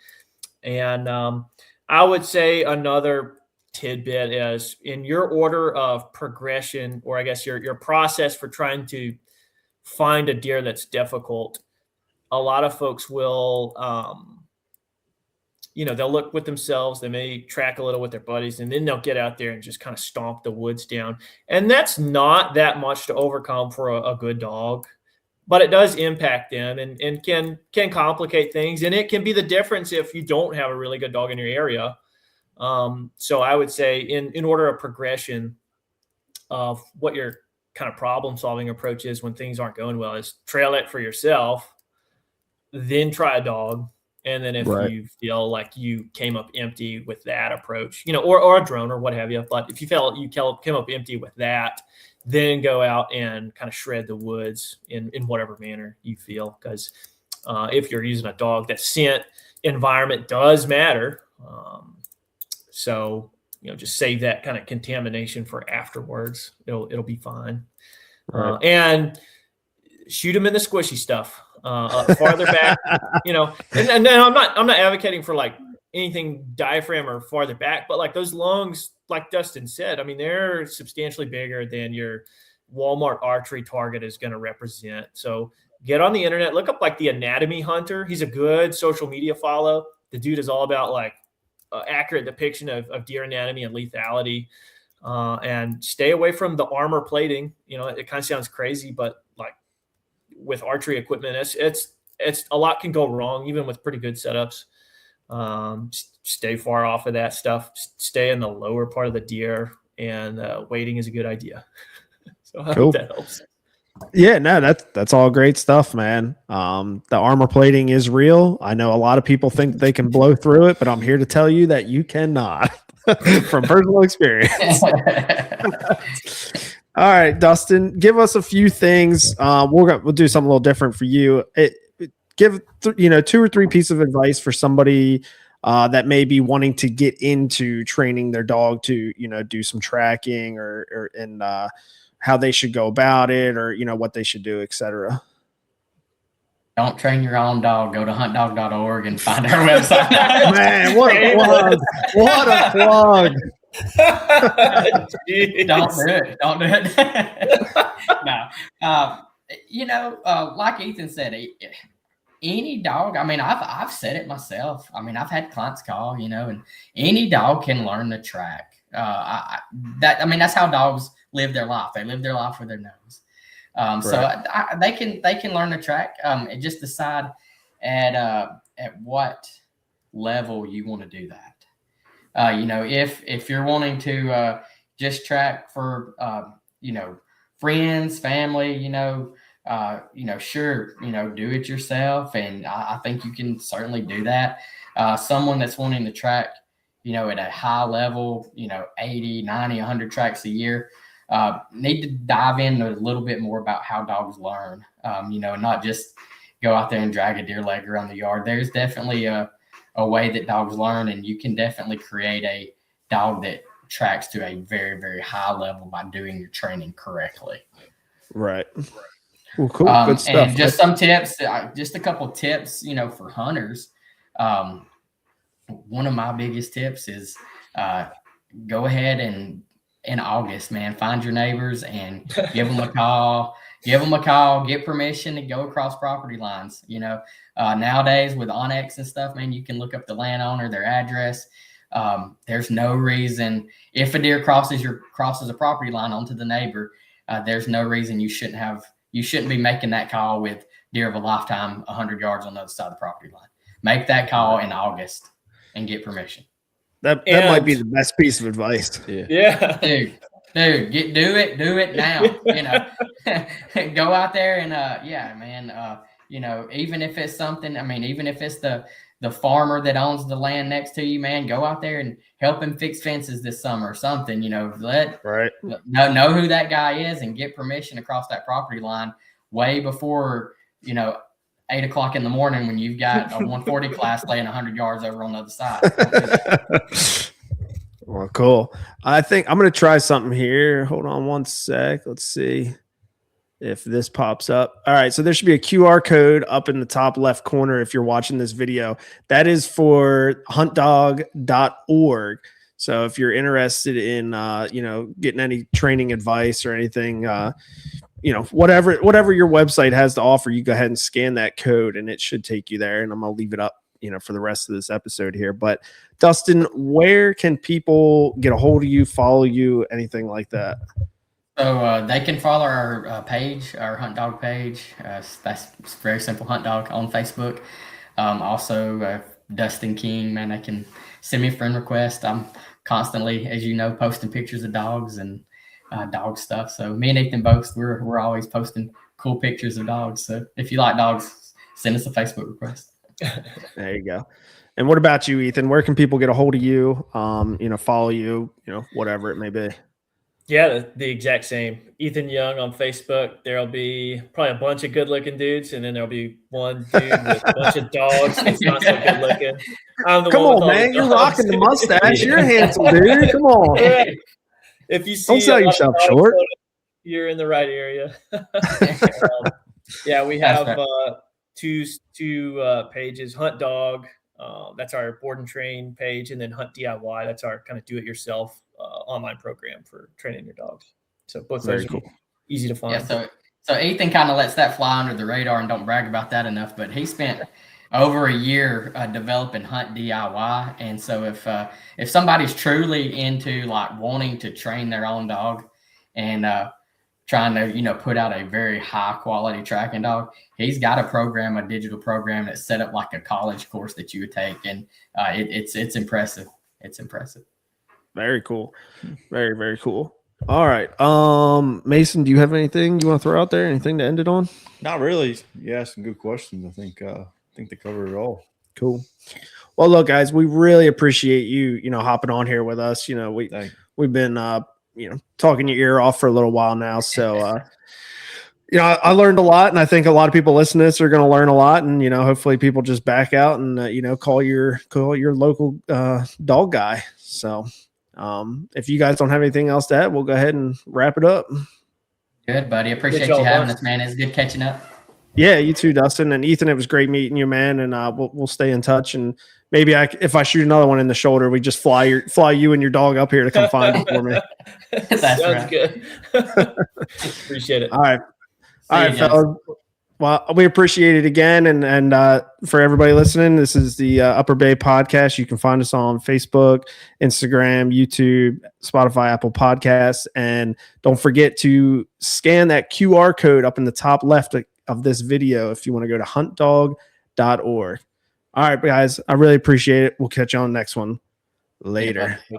And I would say another tidbit is in your order of progression, or I guess your process for trying to find a deer that's difficult. A lot of folks will, they'll look with themselves. They may track a little with their buddies, and then they'll get out there and just kind of stomp the woods down. And that's not that much to overcome for a good dog, but it does impact them and can complicate things. And it can be the difference if you don't have a really good dog in your area. So I would say in order of progression of what your kind of problem solving approach is when things aren't going well is trail it for yourself, then try a dog. And then if you feel like you came up empty with that approach, or a drone or what have you, but if you felt you came up empty with that, then go out and kind of shred the woods in whatever manner you feel. Because if you're using a dog that scent environment does matter. So, just save that kind of contamination for afterwards. It'll be fine. Right. And shoot them in the squishy stuff farther back, and then I'm not advocating for like anything diaphragm or farther back, but like those lungs, like Dustin said, I mean, they're substantially bigger than your Walmart archery target is going to represent. So get on the internet, look up like the Anatomy Hunter. He's a good social media follow. The dude is all about like accurate depiction of deer anatomy and lethality, and stay away from the armor plating. It kind of sounds crazy, but like with archery equipment, it's a lot can go wrong even with pretty good setups. Stay far off of that stuff. Stay in the lower part of the deer, and waiting is a good idea. So I hope that helps. Yeah, no, that's all great stuff, man. The armor plating is real. I know a lot of people think they can blow through it, but I'm here to tell you that you cannot from personal experience. All right, Dustin, give us a few things. We'll do something a little different for you. Give 2 or 3 pieces of advice for somebody that may be wanting to get into training their dog to do some tracking or how they should go about it, or what they should do, etc. Don't train your own dog. Go to huntdog.org and find our website. Man, what a plug! What a plug! Don't do it. No. Like Ethan said, any dog. I mean, I've said it myself. I mean, I've had clients call, and any dog can learn to track. That's how dogs live their life. They live their life with their nose. Right. So they can learn to track. And just decide at what level you want to do that. If you're wanting to just track for friends, family, sure, do it yourself, and I think you can certainly do that. Someone that's wanting to track, at a high level, 80, 90, 100 tracks a year, need to dive in a little bit more about how dogs learn, not just go out there and drag a deer leg around the yard. There's definitely a way that dogs learn, and you can definitely create a dog that tracks to a very, very high level by doing your training correctly. Right. Well, cool. Good stuff. And just some tips, just a couple tips, for hunters. One of my biggest tips is go ahead and in August, man, find your neighbors and give them a call. Get permission to go across property lines. Nowadays with Onyx and stuff, man, you can look up the landowner, their address. There's no reason if a deer crosses a property line onto the neighbor, there's no reason you shouldn't be making that call with deer of a lifetime 100 yards on the other side of the property line. Make that call in August and get permission. That might be the best piece of advice. Yeah. Dude, do it now. Go out there and even if it's something, even if it's the farmer that owns the land next to you, man, go out there and help him fix fences this summer or something. Know who that guy is and get permission across that property line way before 8 o'clock in the morning when you've got a 140 class laying 100 yards over on the other side. Well, cool. I think I'm going to try something here. Hold on one sec. Let's see if this pops up. All right. So there should be a QR code up in the top left corner if you're watching this video. That is for huntdog.org. So if you're interested in, getting any training advice or anything, whatever your website has to offer, you go ahead and scan that code and it should take you there. And I'm going to leave it up, for the rest of this episode here. But Dustin, where can people get a hold of you, follow you, anything like that? So they can follow our page, our Hunt Dog page. That's very simple, Hunt Dog on Facebook. Also, Dustin King, man, they can send me a friend request. I'm constantly, as you know, posting pictures of dogs and dog stuff. So me and Ethan both, we're always posting cool pictures of dogs. So if you like dogs, send us a Facebook request. There you go. And what about you, Ethan? Where can people get a hold of you? Follow you, whatever it may be. Yeah, the exact same. Ethan Young on Facebook. There'll be probably a bunch of good-looking dudes, and then there'll be one dude with a bunch of dogs that's not so good-looking. I'm the Come one with on, all man. the You're dogs. rocking the mustache. You're a handsome dude. Come on. If you see Don't sell yourself short. You're in the right area. Yeah, we have two pages. Hunt Dog, that's our board and train page, and then Hunt DIY. That's our kind of do-it-yourself online program for training your dogs. So both those are easy to find. Yeah, so Ethan kind of lets that fly under the radar and don't brag about that enough, but he spent over a year developing Hunt DIY. And so if somebody's truly into like wanting to train their own dog and trying to put out a very high quality tracking dog, he's got a digital program that's set up like a college course that you would take, and it's impressive. It's impressive. Very cool. Very, very cool. All right. Mason, do you have anything you want to throw out there? Anything to end it on? Not really. You asked some good questions. I think they covered it all. Cool. Well, look, guys, we really appreciate you hopping on here with us. We've been talking your ear off for a little while now. So I learned a lot, and I think a lot of people listening to this are going to learn a lot, and hopefully people just back out and call your local dog guy. So if you guys don't have anything else to add, we'll go ahead and wrap it up. Good, buddy. Appreciate you having us, man. It's good catching up. Yeah, you too, Dustin and Ethan. It was great meeting you, man. And we'll stay in touch. And maybe if I shoot another one in the shoulder, we just fly you and your dog up here to come find it for me. Sounds good. Appreciate it. All right, fellas. Well, we appreciate it again, and for everybody listening, this is the Upper Bay Podcast. You can find us on Facebook, Instagram, YouTube, Spotify, Apple Podcasts, and don't forget to scan that QR code up in the top left of this video if you want to go to huntdog.org. All right, guys, I really appreciate it. We'll catch you on the next one. Later. Yeah,